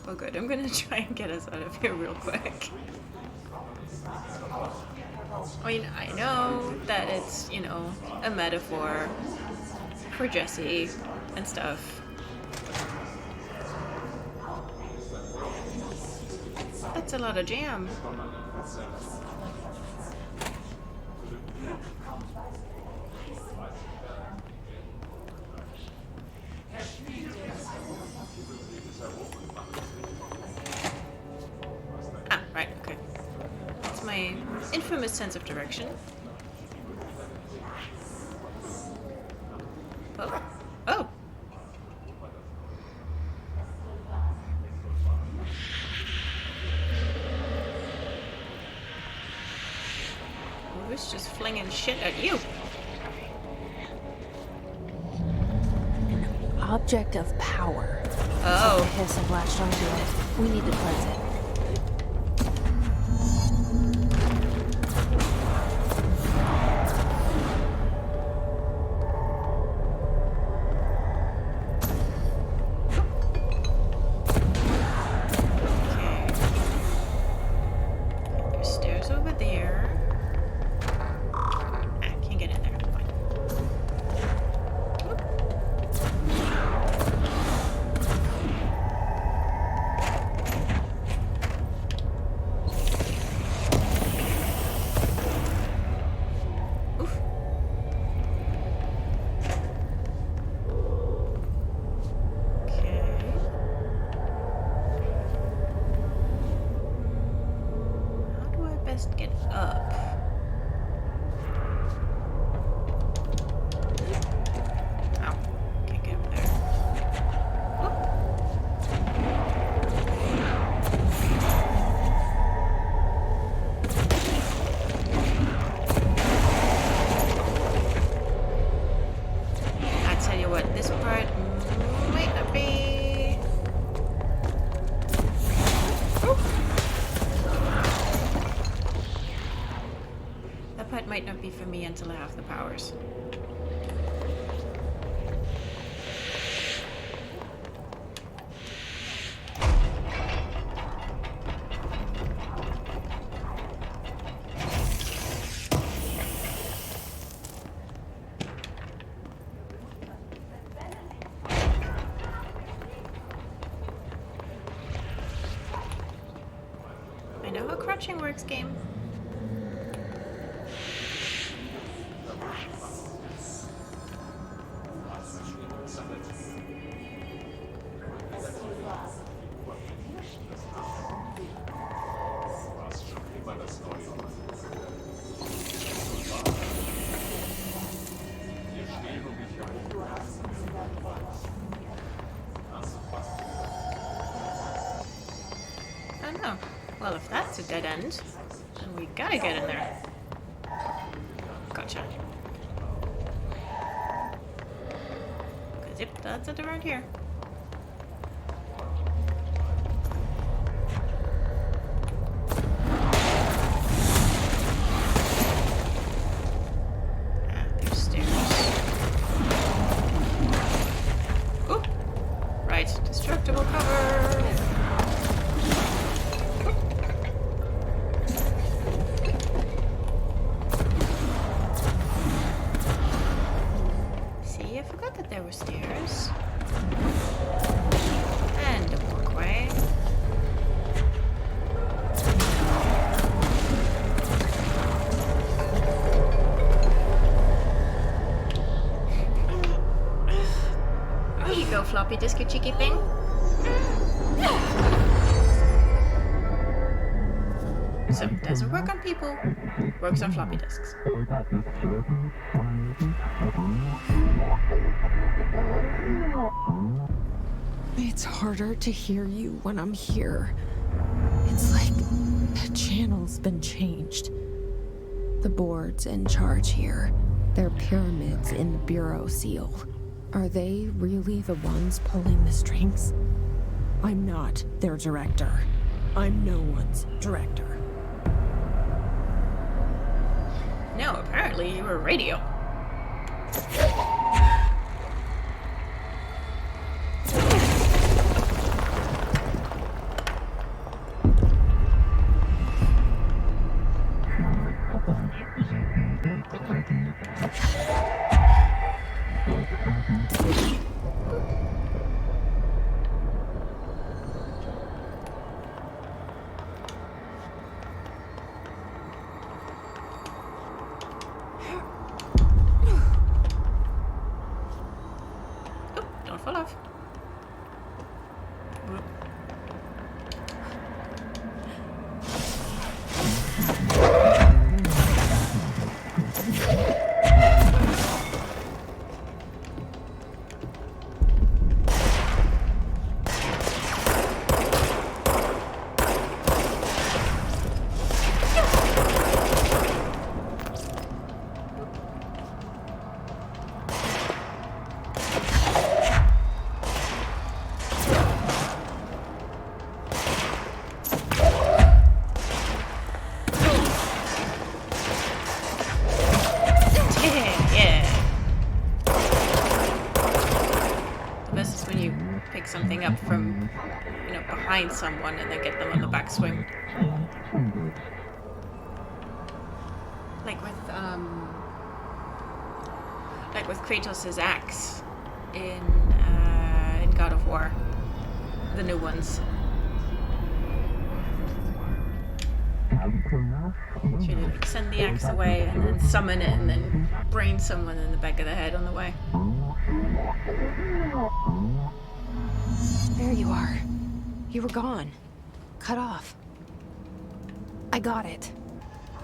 S1: Oh good, I'm gonna try and get us out of here real quick. I mean, I know that it's, you know, a metaphor for Jesse and stuff. That's a lot of jam. Ah, right, okay. That's my infamous sense of direction. Oh. Oh! Who's just flinging shit at you?
S2: An object of power.
S1: Oh.
S2: The hiss have latched onto it. We need to cleanse it.
S1: There's stairs over there. Ah, can't get in there. Fine. Oof. Okay. How do I best get up? Ow. Can't get up there. I tell you what, this part might not be. That part might not be for me until I have the powers. I know how crouching works, game. Oh no. Well, if that's a dead end, then we gotta get in there. Gotcha. Cause yep, that's it around here. Ah, there's stairs. Ooh! Right, destructible cover! See, I forgot that there were stairs. And a walkway. There you go, floppy disk, you cheeky thing. So, doesn't work on people, works on floppy disks.
S2: It's harder to hear you when I'm here. It's like the channel's been changed. The board's in charge here. They're pyramids in the Bureau seal. Are they really the ones pulling the strings? I'm not their director. I'm no one's director.
S1: No, apparently you were radio. Don't fall off. Something up from, you know, behind someone and then get them on the backswing. Like with Kratos' axe in God of War, the new ones. So you like send the axe away and then summon it and then brain someone in the back of the head on the way.
S2: There you are. You were gone. Cut off. I got it.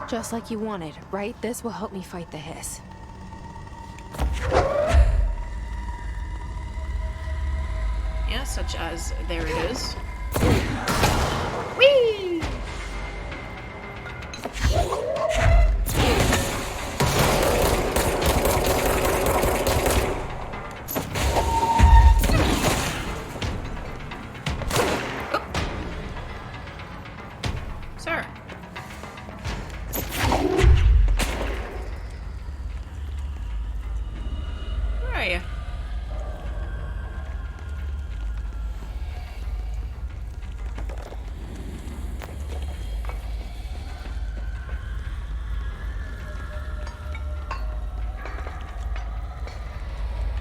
S2: Just like you wanted, right? This will help me fight the hiss.
S1: Yeah, such as, there it is. Whee! Sir. Where are you?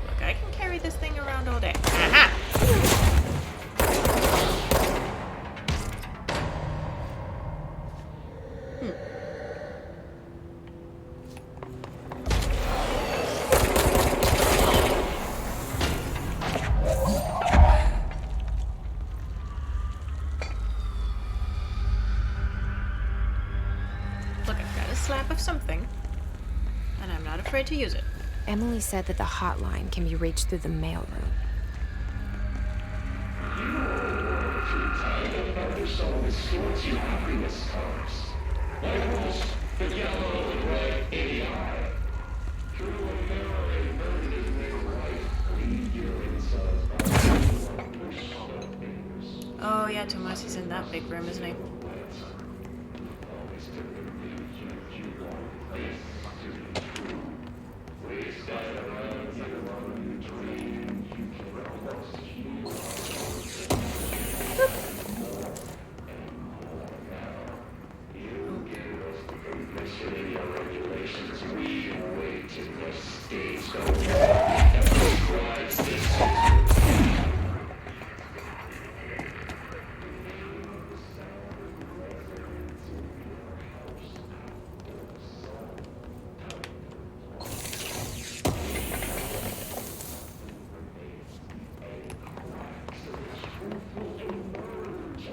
S1: Look, I can carry this thing around all day. Aha! Look, I've got a slab of something, and I'm not afraid to use it.
S2: Emily said that the hotline can be reached through the mailroom.
S1: Oh yeah, Tomas is in that big room, isn't he?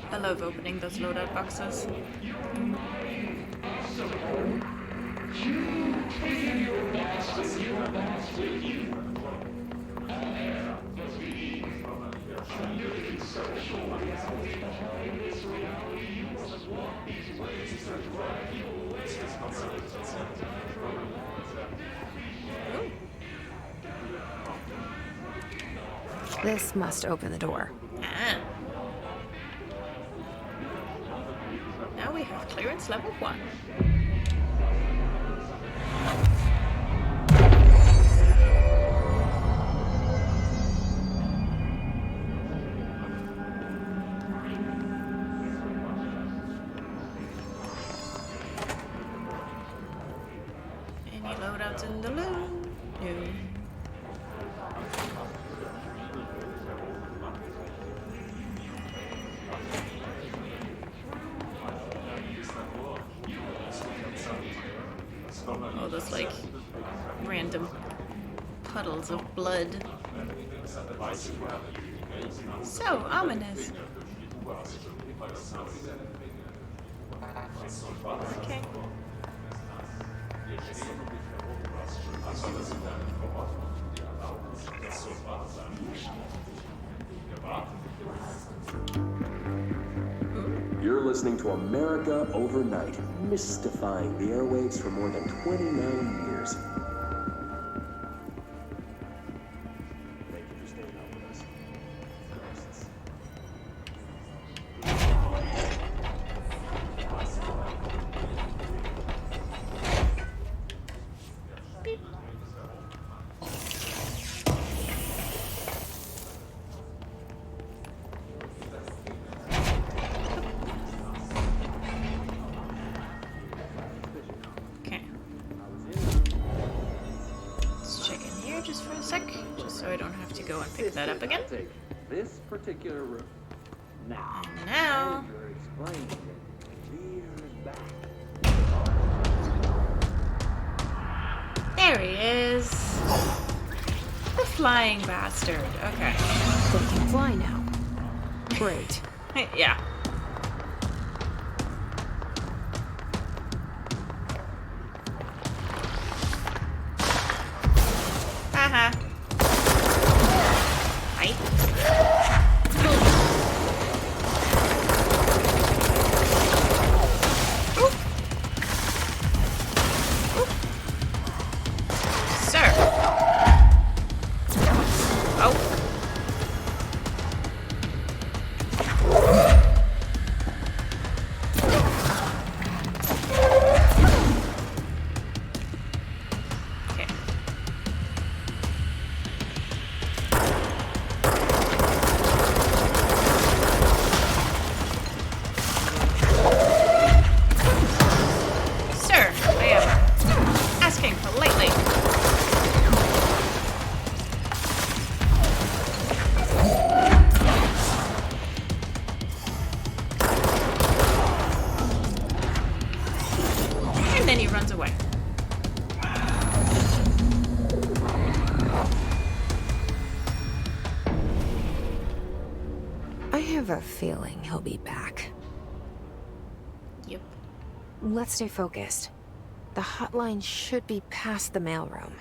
S1: I love opening those loadout boxes.
S2: This must open the door.
S1: Ah. Now we have clearance level 1. Any loadouts in the loot? No. trails of blood. So ominous. Okay.
S7: You're listening to America Overnight, mystifying the airwaves for more than 29 years. Thank you for staying up with us.
S1: Okay. Let's check in here just for a sec, just so I don't have to go and pick that up again.
S7: Take this particular room. Now,
S1: And now,
S7: you're explaining it years back.
S1: there he is. The flying bastard. Okay.
S2: They can fly now. Great.
S1: Yeah. Haha. Right. Sir. Oh. Okay. Sir, I am asking politely. And then he runs away.
S2: I have a feeling he'll be back.
S1: Yep.
S2: Let's stay focused. The hotline should be past the mailroom.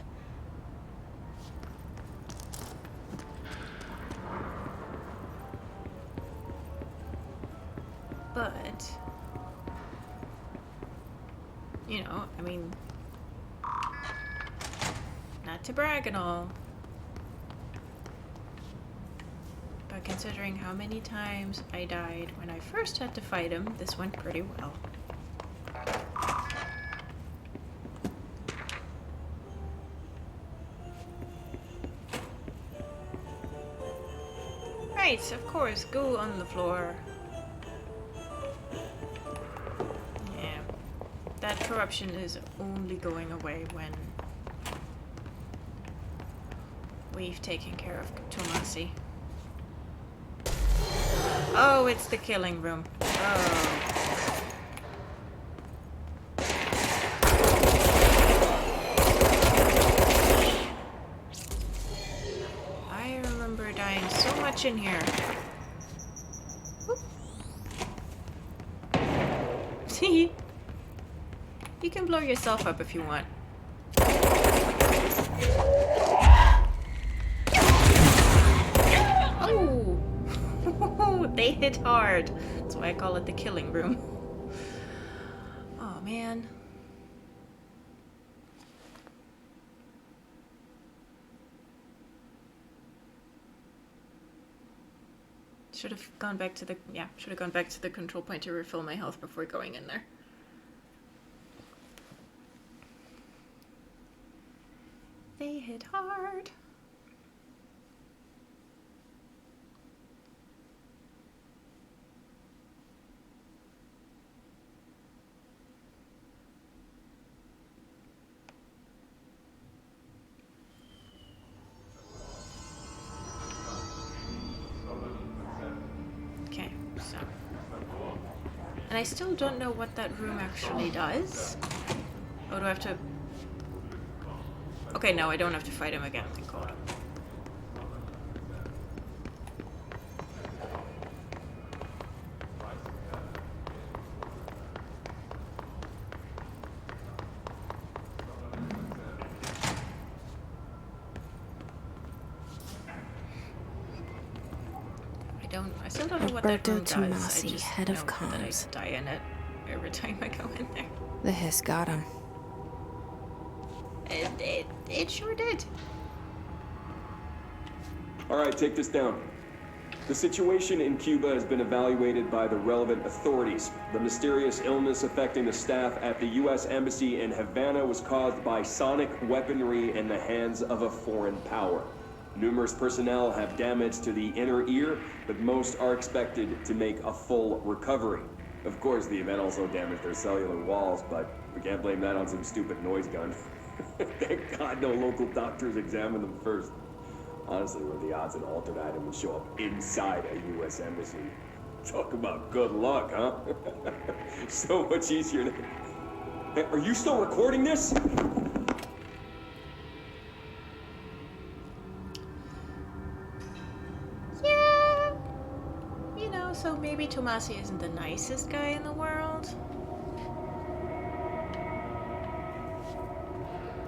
S1: But, you know, I mean, not to brag and all, but considering how many times I died when I first had to fight him, this went pretty well. Right, of course, goo on the floor. Yeah, that corruption is only going away when we've taken care of Tomasi. Oh, it's the killing room. Oh. I remember dying so much in here. See? You can blow yourself up if you want. Oh! They hit hard. That's why I call it the killing room. Oh, man. Should have gone back to the, should have gone back to the control point to refill my health before going in there. They hit hard. Okay, so. And I still don't know what that room actually does. Oh, do I have to... Okay, no, I don't have to fight him again, thank God. I still don't know what that room
S2: Alberto
S1: does. I
S2: Tomasi,
S1: just
S2: head
S1: know
S2: of
S1: that I
S2: comms.
S1: die in it every time I go in there.
S2: The hiss got him.
S1: It sure did.
S12: All right, take this down. The situation in Cuba has been evaluated by the relevant authorities. The mysterious illness affecting the staff at the U.S. Embassy in Havana was caused by sonic weaponry in the hands of a foreign power. Numerous personnel have damage to the inner ear, but most are expected to make a full recovery. Of course, the event also damaged their cellular walls, but we can't blame that on some stupid noise gun. Thank God no local doctors examined them first. Honestly, what are the odds an altered item would show up inside a U.S. embassy? Talk about good luck, huh? So much easier to... Hey, are you still recording this?
S1: Yeah. You know, so maybe Tomasi isn't the nicest guy in the world.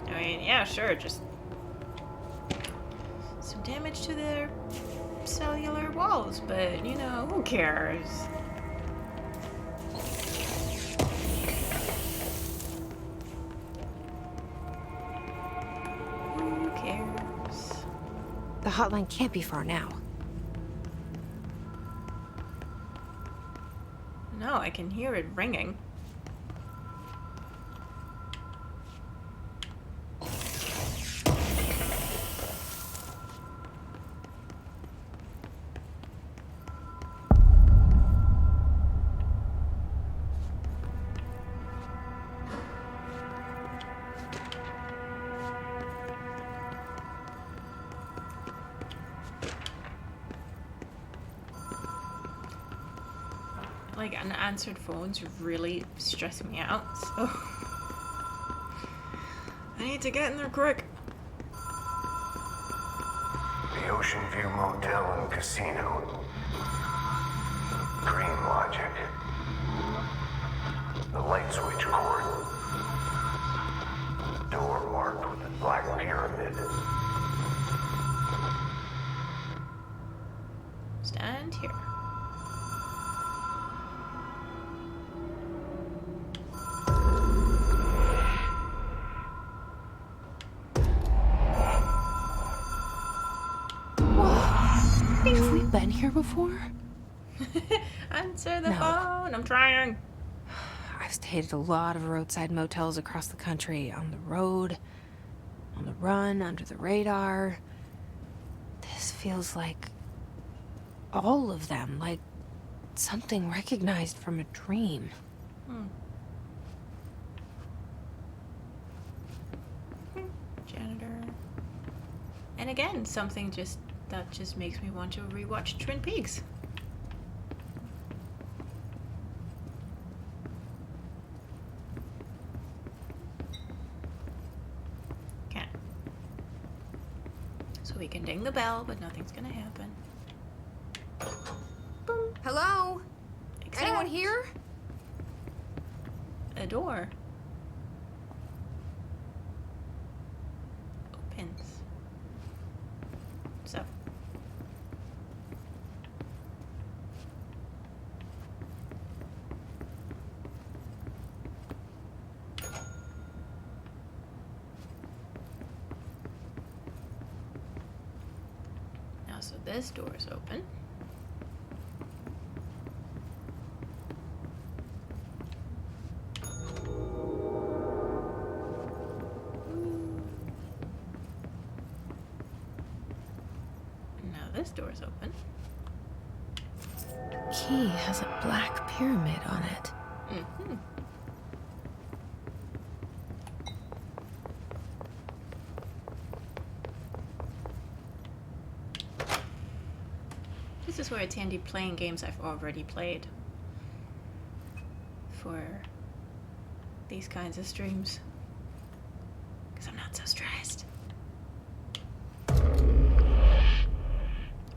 S1: I mean, yeah, sure, just some damage to their cellular walls, but, you know, who cares? Who cares?
S2: The hotline can't be far now.
S1: No, I can hear it ringing. Like, unanswered phones really stress me out, so I need to get in there quick.
S6: The Ocean View Motel and Casino. Dream Logic. The light switch cord. Door marked with the black pyramid.
S1: Stand here.
S2: Have we been here before?
S1: Answer the
S2: No.
S1: phone. I'm trying.
S2: I've stayed at a lot of roadside motels across the country, on the road, on the run, under the radar. This feels like all of them, like something recognized from a dream.
S1: Janitor. And again, something that just makes me want to rewatch Twin Peaks. Okay. So we can ding the bell, but nothing's gonna happen. Boom.
S3: Hello? Anyone
S1: Except
S3: here?
S1: a door opens. So. Now, so this door is open. Now this door is open.
S2: Key has a black pyramid on it.
S1: Mm-hmm. This is where it's handy playing games I've already played for these kinds of streams, because I'm not so stressed.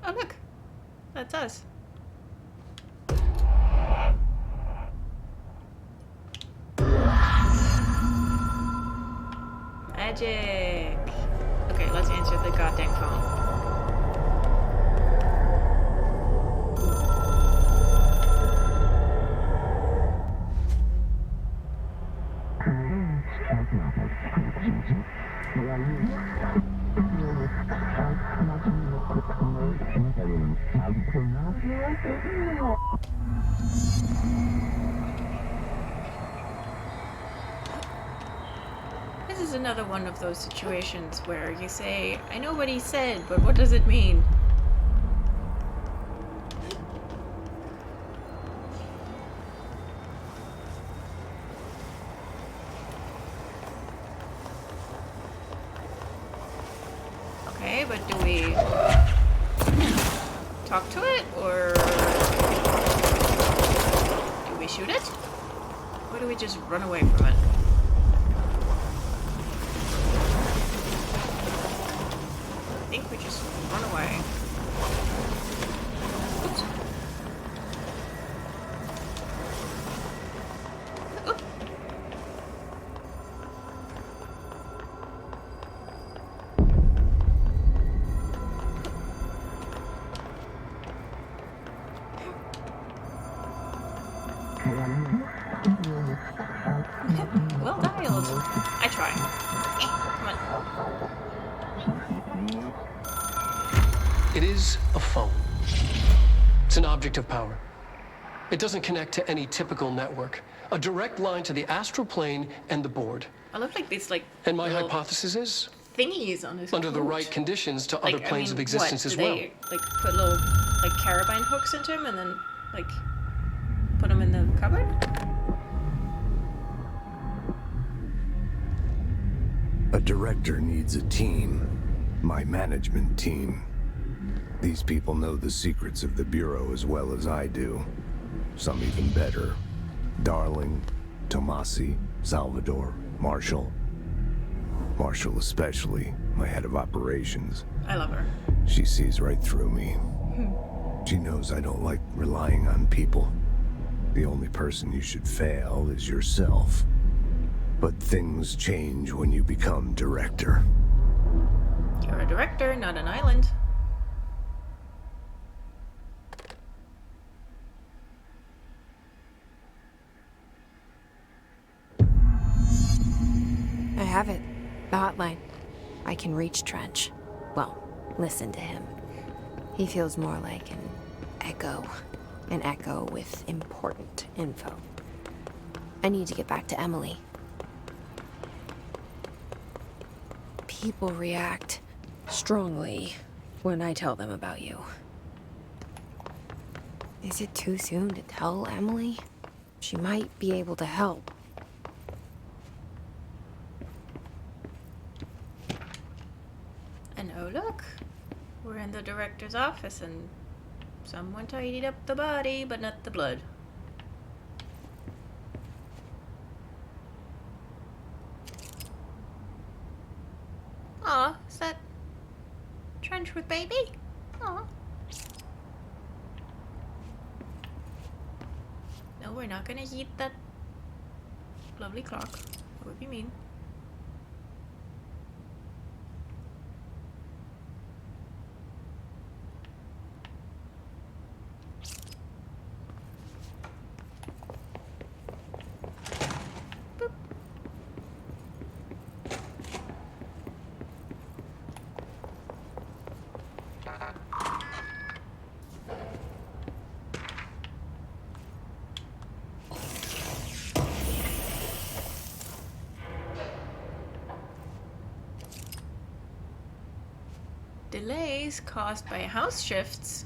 S1: Oh look, that's us. Magic. Okay, let's answer the goddamn phone. This is another one of those situations where you say, I know what he said, but what does it mean? Okay, but do we talk to it, or do we shoot it? Or do we just run away from it? I think we just run away. Oops. Oop. Well dialed. I try. Come on.
S5: It is a phone. It's an object of power. It doesn't connect to any typical network. A direct line to the astral plane and the board.
S1: I look like these
S5: And my hypothesis is,
S1: thingies on his
S5: under the
S1: coat.
S5: right conditions, to other planes of existence
S1: what,
S5: as
S1: do
S5: well.
S1: they, like, put little, like, carabine hooks into him and then, like, put him in the cupboard?
S13: A director needs a team. My management team. These people know the secrets of the Bureau as well as I do. Some even better. Darling, Tomasi, Salvador, Marshall. Marshall especially, my head of operations.
S1: I love her.
S13: She sees right through me. She knows I don't like relying on people. The only person you should fail is yourself. But things change when you become director.
S1: You're a director, not an island.
S2: I have it. The hotline. I can reach Trench. Well, listen to him. He feels more like an echo. An echo with important info. I need to get back to Emily. People react strongly when I tell them about you. Is it too soon to tell Emily? She might be able to help.
S1: And oh look, we're in the director's office and someone tidied up the body, but not the blood. Aw, is that Trench with baby? Aw. No, we're not gonna eat that lovely clock. That would be mean. Delays caused by house shifts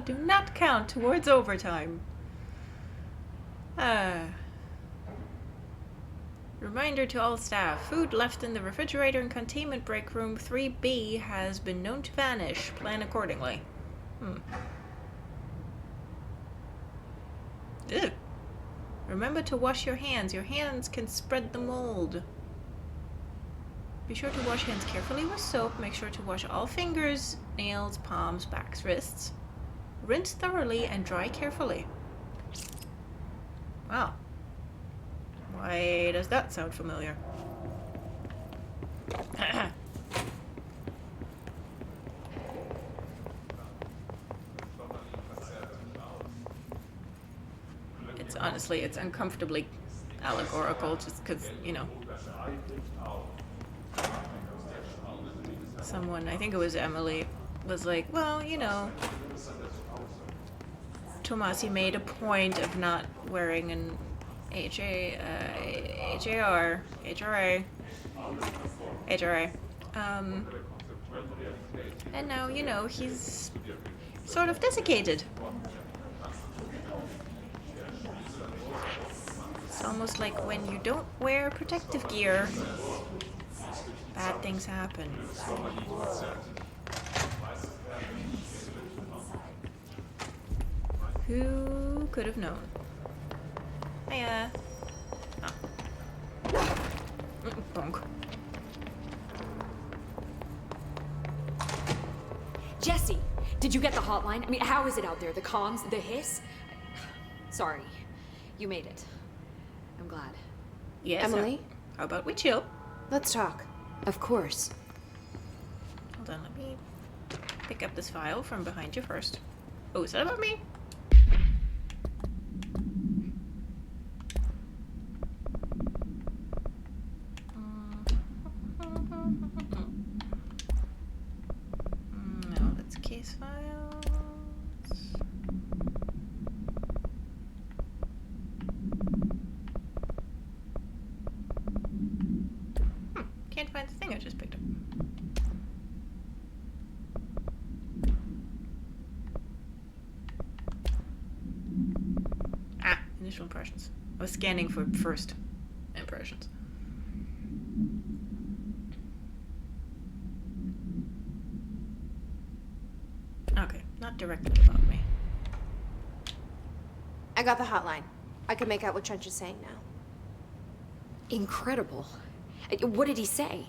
S1: do not count towards overtime. Reminder to all staff. Food left in the refrigerator in containment break room 3B has been known to vanish. Plan accordingly. Ew. Remember to wash your hands. Your hands can spread the mold. Be sure to wash hands carefully with soap. Make sure to wash all fingers, nails, palms, backs, wrists. Rinse thoroughly and dry carefully. Wow. Why does that sound familiar? It's honestly, it's uncomfortably allegorical just because, you know. Someone, I think it was Emily, was like, well, you know, Tomasi made a point of not wearing an HRA. And now, you know, he's sort of desiccated. It's almost like when you don't wear protective gear, bad things happen. Who could have known? Hiya. Oh. Bonk.
S9: Jesse, did you get the hotline? I mean, how is it out there? The comms, the hiss? Sorry, you made it. I'm glad.
S1: Yes.
S3: Emily?
S1: How about we chill?
S3: Let's talk.
S9: Of course.
S1: Hold on, let me pick up this file from behind you first. Oh, is that about me? No, that's case files. Can't find the thing I just picked up. Initial impressions. I was scanning for first impressions. Okay, not directly about me.
S3: I got the hotline. I can make out what Trench is saying now.
S9: Incredible. What did he say?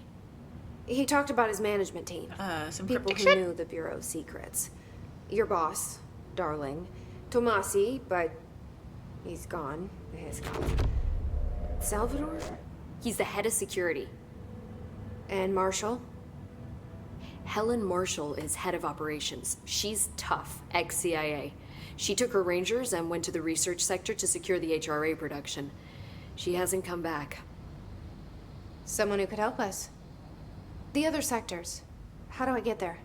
S3: He talked about his management team.
S1: Some
S3: people
S1: cryptic
S3: who
S1: shit?
S3: knew the Bureau's secrets. Your boss, Darling. Tomasi, but he's gone. He's gone. Salvador?
S9: He's the head of security.
S3: And Marshall?
S9: Helen Marshall is head of operations. She's tough, ex-CIA. She took her Rangers and went to the research sector to secure the HRA production. She hasn't come back.
S3: Someone who could help us. The other sectors. How do I get there?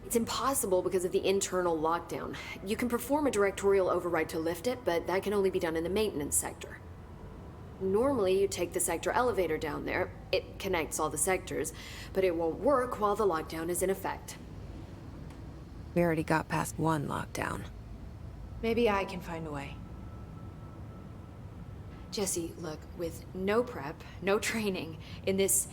S9: It's impossible because of the internal lockdown. You can perform a directorial override to lift it, but that can only be done in the maintenance sector. Normally, you take the sector elevator down there. It connects all the sectors, but it won't work while the lockdown is in effect.
S2: We already got past one lockdown.
S3: Maybe I can find a way.
S9: Jesse, look, with no prep, no training, in this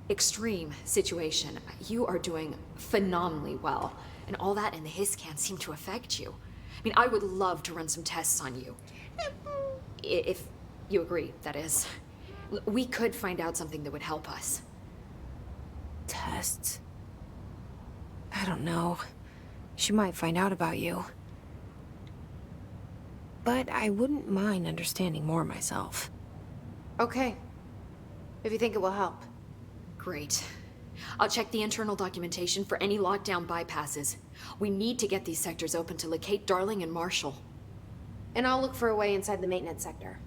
S9: extreme situation, you are doing phenomenally well. And all that and the hiss can't seem to affect you. I mean, I would love to run some tests on you. If you agree, that is. We could find out something that would help us.
S2: Tests? I don't know. She might find out about you. But I wouldn't mind understanding more myself.
S3: Okay. If you think it will help.
S9: Great. I'll check the internal documentation for any lockdown bypasses. We need to get these sectors open to locate Darling and Marshall.
S3: And I'll look for a way inside the maintenance sector.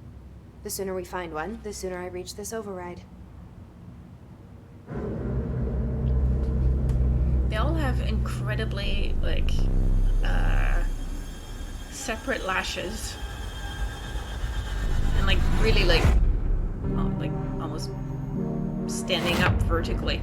S3: The sooner we find one, the sooner I reach this override.
S1: They all have incredibly, separate lashes. And, really, almost standing up vertically.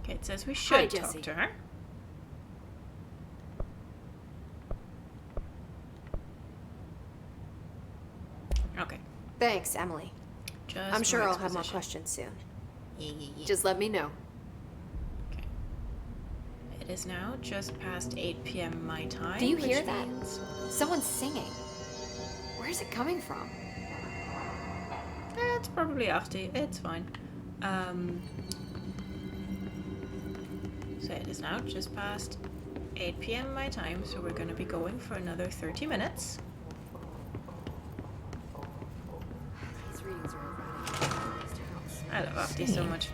S1: Okay, it says we
S9: Hi,
S1: should
S9: Jesse.
S1: talk to her. Okay.
S3: Thanks, Emily.
S1: Just
S3: I'm sure
S1: more
S3: I'll have more
S1: exposition.
S3: questions soon.
S1: Yeah.
S9: Just let me know.
S1: Okay. It is now just past 8 p.m. my time.
S9: Do you
S1: which
S9: hear that?
S1: means-
S9: Someone's singing. Where's it coming from?
S1: It's probably Artie. It's fine. So it is now just past 8 p.m. my time, so we're going to be going for another 30 minutes.
S9: These readings are over at house.
S1: I love Artie so much.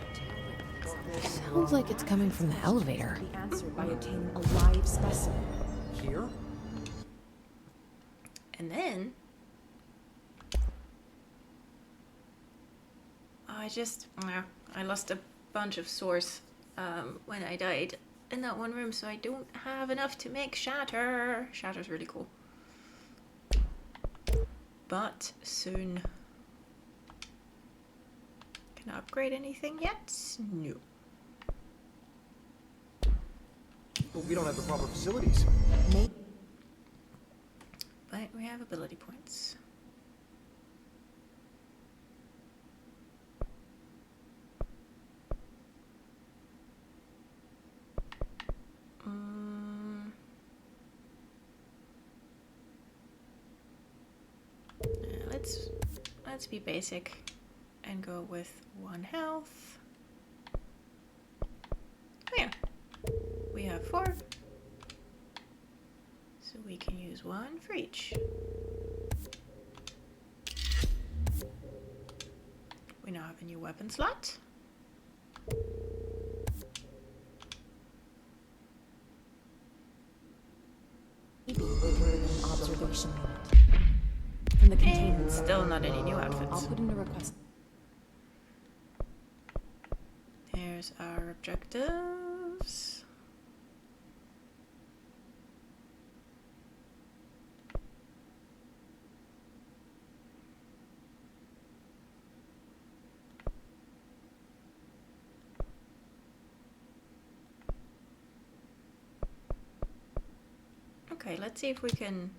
S2: Sounds like it's coming from the elevator.
S14: Be answered by obtaining a live specimen. Here?
S1: And then I lost a bunch of source when I died in that one room, so I don't have enough to make shatter. Shatter's really cool. But soon. Can I upgrade anything yet? No.
S15: But we don't have the proper facilities.
S1: But we have ability points. Let's be basic and go with 1 health. Oh yeah, we have 4, so we can use 1 for each. We now have a new weapon slot.
S14: Observation unit. From the containment
S1: And still not any new
S14: I'll
S1: outfits.
S14: put in a request.
S1: Here's our objectives. Okay, let's see if we can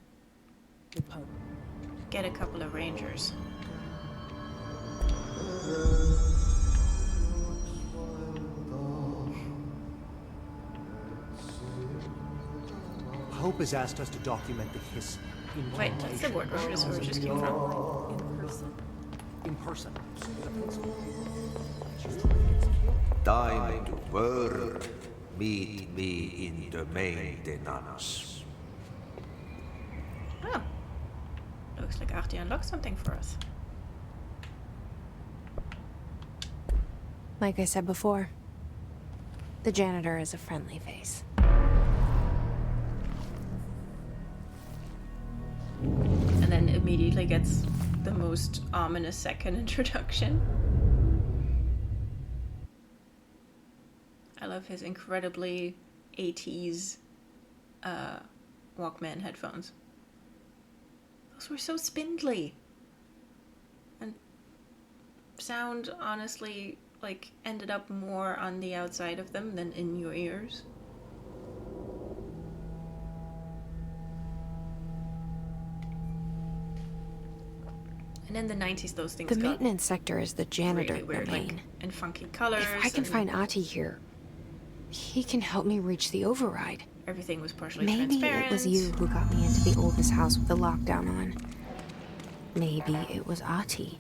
S1: get a couple of rangers.
S15: Hope has asked us to document the hiss.
S1: Wait, that's the board where we just came from.
S14: In person.
S15: In person.
S4: Time to work. Meet me in the maintenance.
S1: Oh. Looks like Artie unlocked something for us.
S2: Like I said before, the janitor is a friendly face.
S1: And then immediately gets the most ominous second introduction. I love his incredibly 80s Walkman headphones. Those were so spindly. And sound, honestly, like, ended up more on the outside of them than in your ears. And in the 90s, those things
S2: The
S1: got
S2: maintenance sector is the janitor
S1: really weird,
S2: domain.
S1: like, and funky colors.
S2: If I can
S1: and
S2: find Ahti here, he can help me reach the override.
S1: everything was partially
S2: Maybe
S1: transparent.
S2: it was you who got me into the oldest house with the lockdown on. Maybe it was Ahti.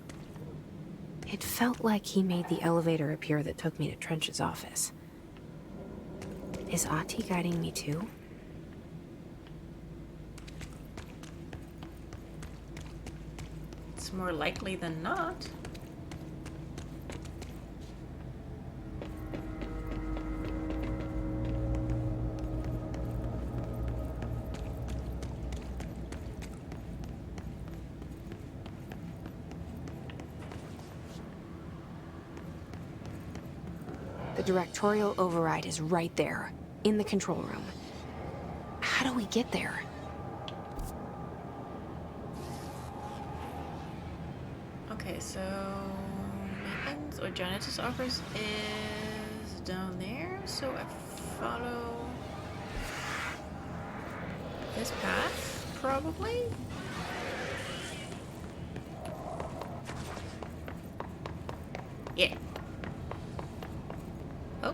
S2: It felt like he made the elevator appear that took me to Trench's office. Is Ahti guiding me too?
S1: It's more likely than not.
S2: The directorial override is right there, in the control room. How do we get there?
S1: Okay, so maintenance or janitor's office is down there. So I follow this path, probably? Yeah. Oh.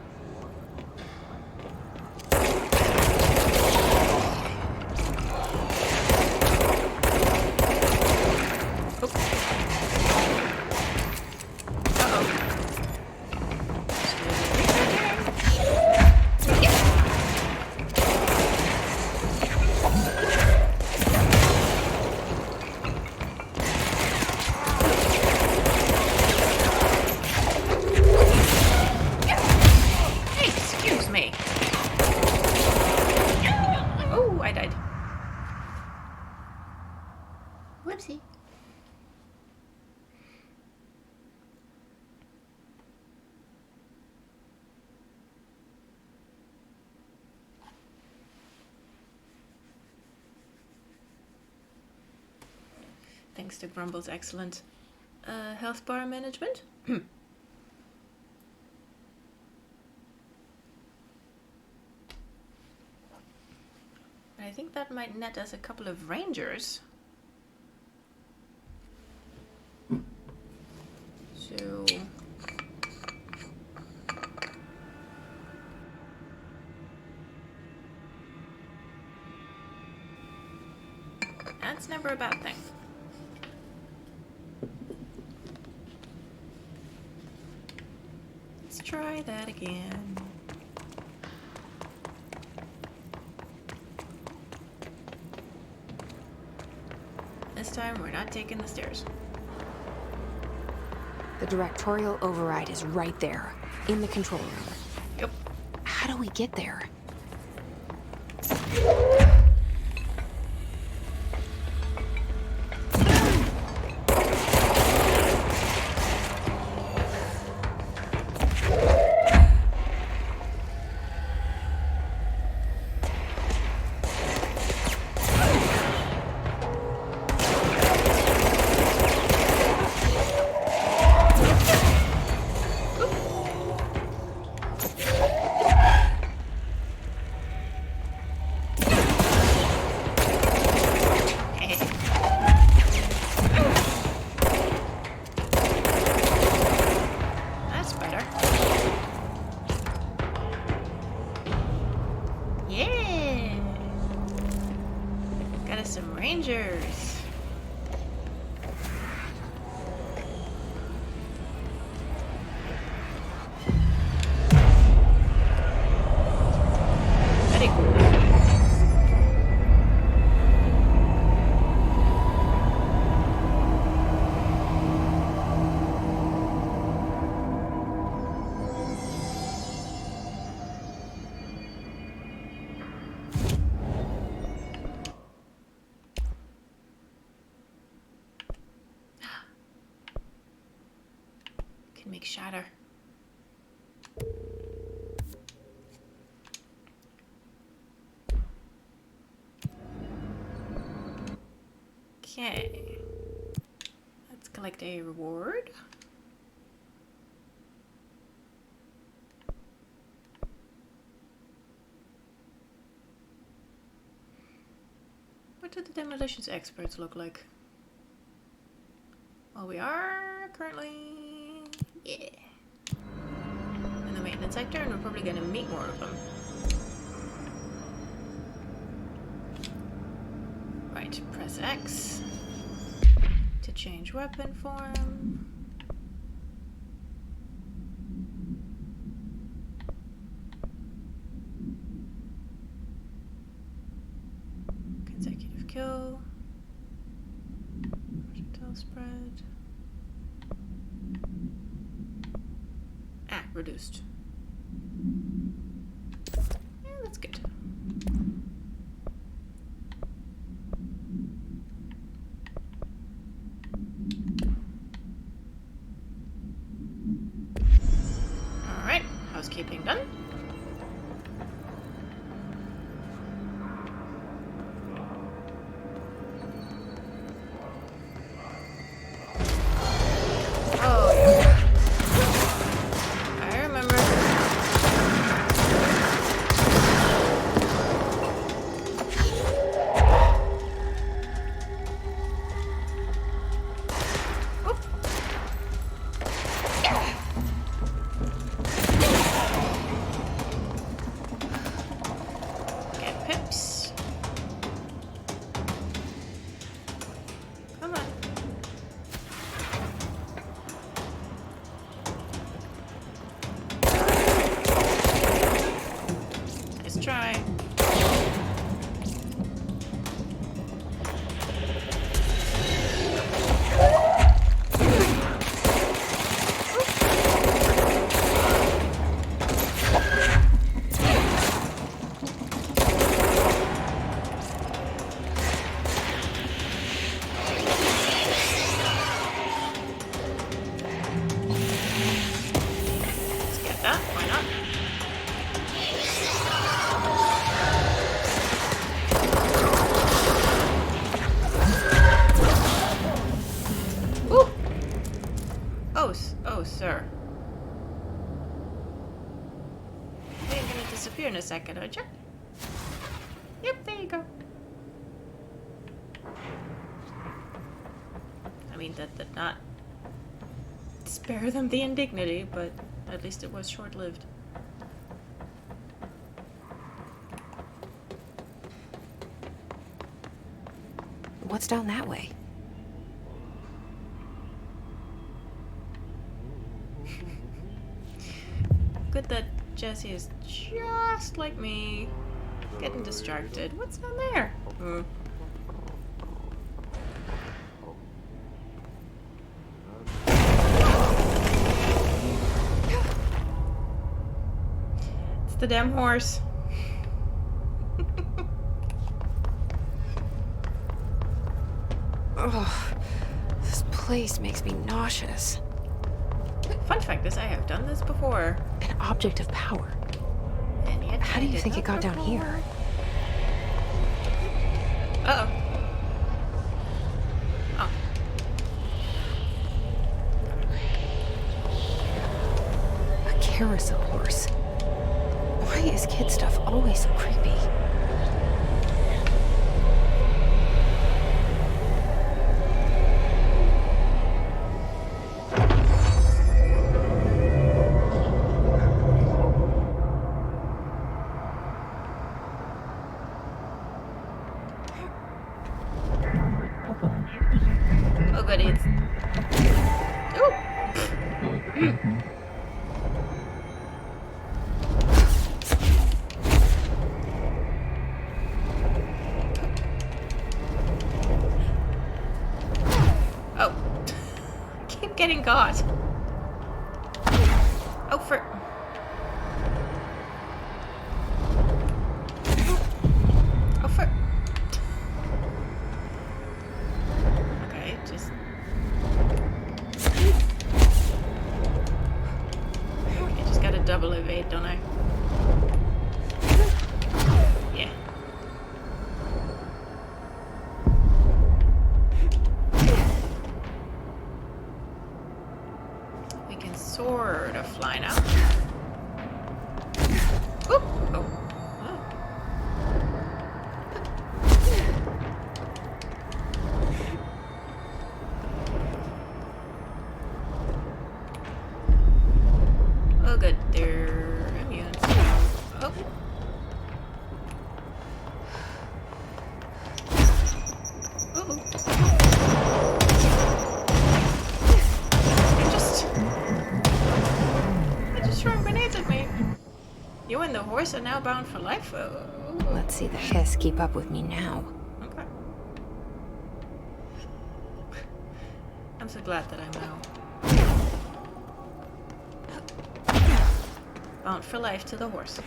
S1: Whoopsie. Thanks to Grumble's excellent health bar management. I think that might net us a couple of rangers. So that's never a bad thing. Let's try that again. This time we're not taking the stairs.
S2: The directorial override is right there, in the control room.
S1: Yep.
S2: How do we get there? Make shatter. Okay. Let's collect a reward. What do the demolitions experts look like? Well, we are currently... yeah. In the maintenance sector, and we're probably going to meet more of them. Right, press X to change weapon form. Consecutive kill. Projectile spread. Reduced. Yeah, that's good. All right, housekeeping done. Oh, yeah. I remember.
S1: disappear in a second, aren't you? Yep, there you go. I mean, that did not spare them the indignity, but at least it was short-lived.
S2: What's down that way?
S1: Good that Jesse is just like me, getting distracted. What's down there? It's the damn horse.
S2: Ugh, this place makes me nauseous.
S1: Fun fact is I have done this before.
S2: An object of power.
S1: And yet
S2: How do you think it got down here?
S1: Uh-oh. Oh.
S2: A carousel horse. Why is kid stuff always so creepy?
S1: Oh goody, it's... Ooh! Oh. I keep getting got. Oh, for... Oh, for... Okay, just... I just gotta double evade, don't I? Yeah. We can sort of fly now. Oop! Oh. Oh, good. They're immune. Oh. Ooh. They just throw grenades at me. You and the horse are now bound for life.
S2: Let's see the hiss keep up with me now.
S1: Okay. I'm so glad that I'm now bound for life to the horse.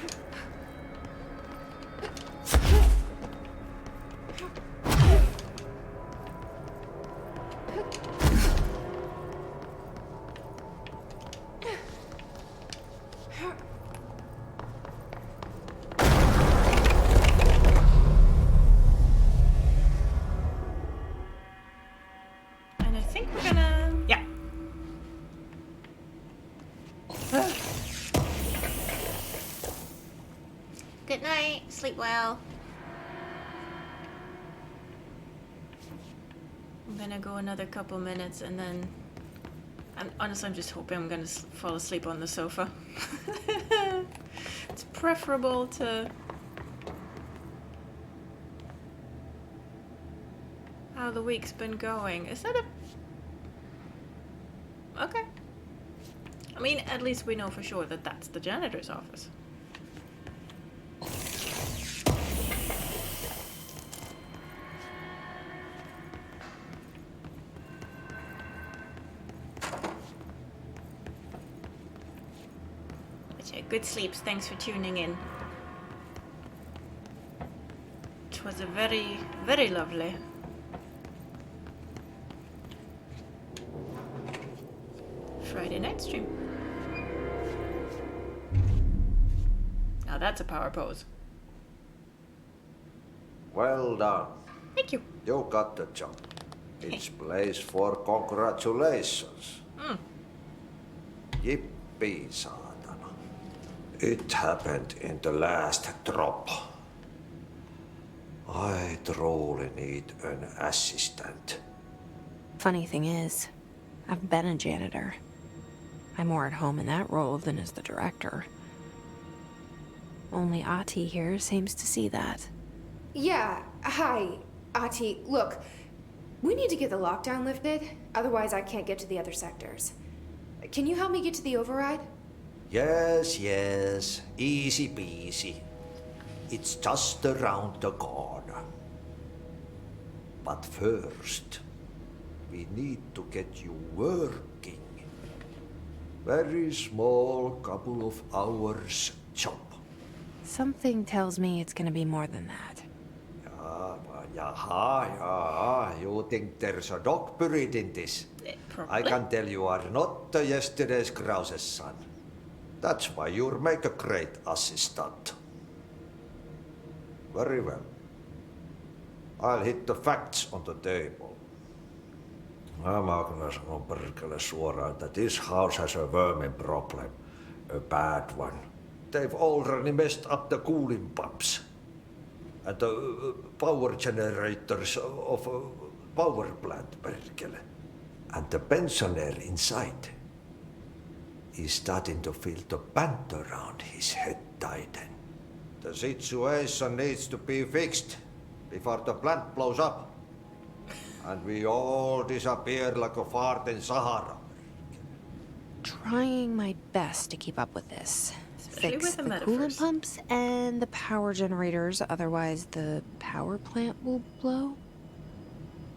S1: And I think we're gonna... Yeah. Good night. Sleep well. I'm gonna go another couple minutes and then... Honestly, I'm just hoping I'm gonna fall asleep on the sofa. It's preferable to... how the week's been going. Is that a... Okay. I mean, at least we know for sure that that's the janitor's office. But yeah, good sleeps. Thanks for tuning in. It was a very, very lovely Friday night stream. Now that's a power pose.
S4: Well done.
S1: Thank you.
S4: You got the job. It's place for congratulations. Yippee, saatana. It happened in the last drop. I truly need an assistant.
S2: Funny thing is, I've been a janitor. I'm more at home in that role than as the director. Only Ati here seems to see that.
S3: Yeah, hi, Ati. Look, we need to get the lockdown lifted, otherwise I can't get to the other sectors. Can you help me get to the override?
S4: Yes, yes. Easy peasy. It's just around the corner. But first, we need to get you working. Very small, couple of hours job.
S2: Something tells me it's gonna be more than that.
S4: Yaha. You think there's a dog buried in this?
S1: Probably.
S4: I can tell you are not yesterday's Krause's son. That's why you'll make a great assistant. Very well. I'll hit the facts on the table. Mä kyllä sanon Perkele suoraan, että this house has a vermin problem. A bad one. They've already messed up the cooling pumps. And the power generators of a power plant, Perkele. And the pensioner inside is starting to feel the band around his head tighten. The situation needs to be fixed before the plant blows up. And we all disappear like a fart in Sahara.
S2: Trying my best to keep up with this.
S1: Especially
S2: Fix
S1: with the
S2: the
S1: metaphors.
S2: coolant pumps and the power generators, otherwise the power plant will blow.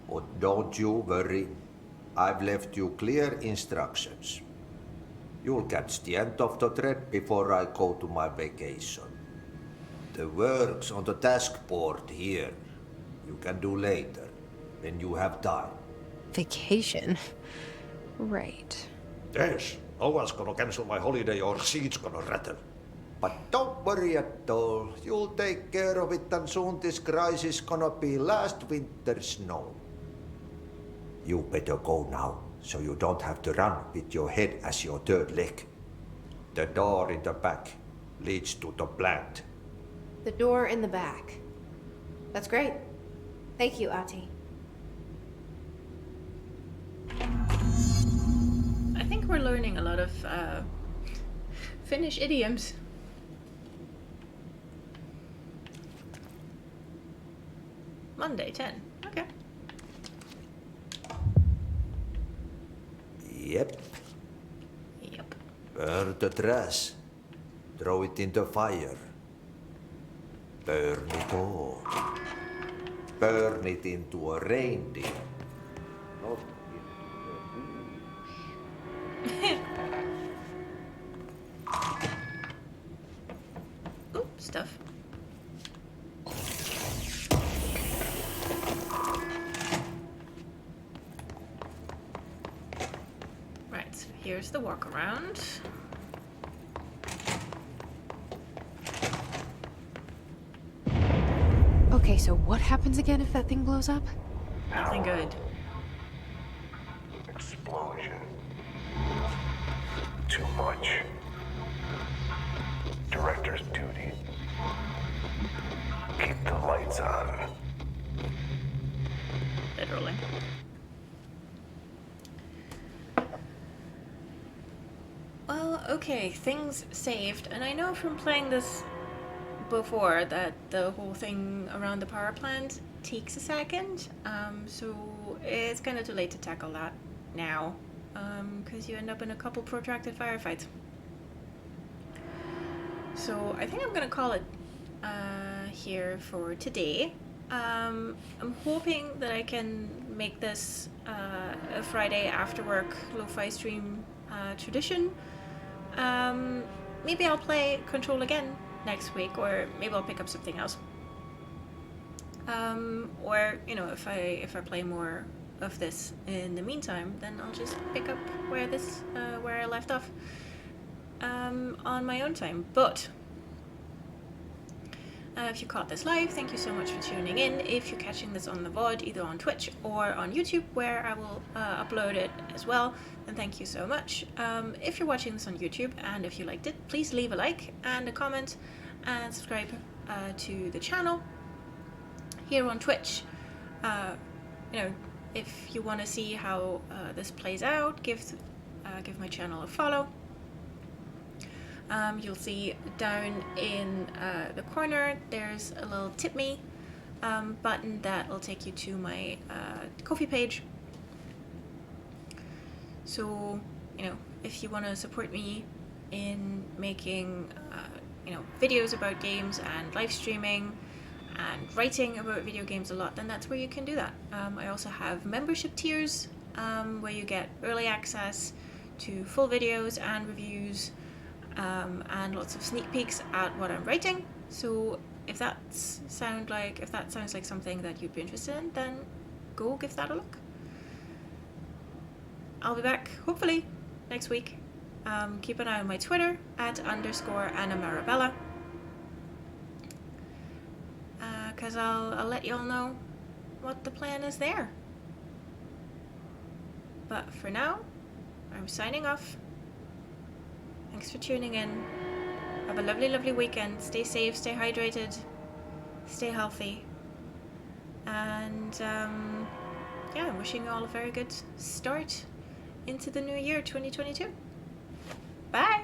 S4: But don't you worry. I've left you clear instructions. You'll catch the end of the thread before I go to my vacation. The work's on the task board here. You can do later, when you have time.
S2: Vacation? Right.
S4: Yes, no one's gonna cancel my holiday or seat's gonna rattle. But don't worry at all. You'll take care of it and soon this crisis gonna be last winter's snow. You better go now, so you don't have to run with your head as your third leg. The door in the back leads to the plant.
S3: The door in the back. That's great. Thank you, Ati.
S1: I think we're learning a lot of Finnish idioms. Monday, 10. Okay.
S4: Yep.
S1: Yep.
S4: Burn the trash. Throw it in the fire. Burn it all. Burn it into a reindeer. Not
S1: Ooh, stuff. Right, so here's the walk around.
S2: Okay, so what happens again if that thing blows up?
S1: Nothing good.
S6: Explosion. Too much. Director's duty. Keep the lights on.
S1: Literally. Well, okay, things saved, and I know from playing this before that the whole thing around the power plant takes a second, so it's kind of too late to tackle that now, because you end up in a couple protracted firefights. So I think I'm gonna call it here for today. I'm hoping that I can make this a Friday after work lo-fi stream tradition. Maybe I'll play Control again next week, or maybe I'll pick up something else. Or you know, if I play more of this in the meantime, then I'll just pick up where I left off on my own time. But If you caught this live, thank you so much for tuning in. If you're catching this on the VOD, either on Twitch or on YouTube, where I will upload it as well, then thank you so much. If you're watching this on YouTube and if you liked it, please leave a like and a comment and subscribe to the channel. Here on Twitch, if you want to see how this plays out, give my channel a follow. You'll see down in the corner there's a little tip me button that will take you to my Ko-fi page. So, if you want to support me in making videos about games and live streaming and writing about video games a lot, then that's where you can do that. I also have membership tiers where you get early access to full videos and reviews and lots of sneak peeks at what I'm writing. So if that sounds like something that you'd be interested in, then go give that a look. I'll be back hopefully next week. Keep an eye on my Twitter @_AnnaMarabella, because I'll let you all know what the plan is there. But for now, I'm signing off. Thanks for tuning in. Have a lovely, lovely weekend. Stay safe, stay hydrated, stay healthy. And I'm wishing you all a very good start into the new year, 2022. Bye!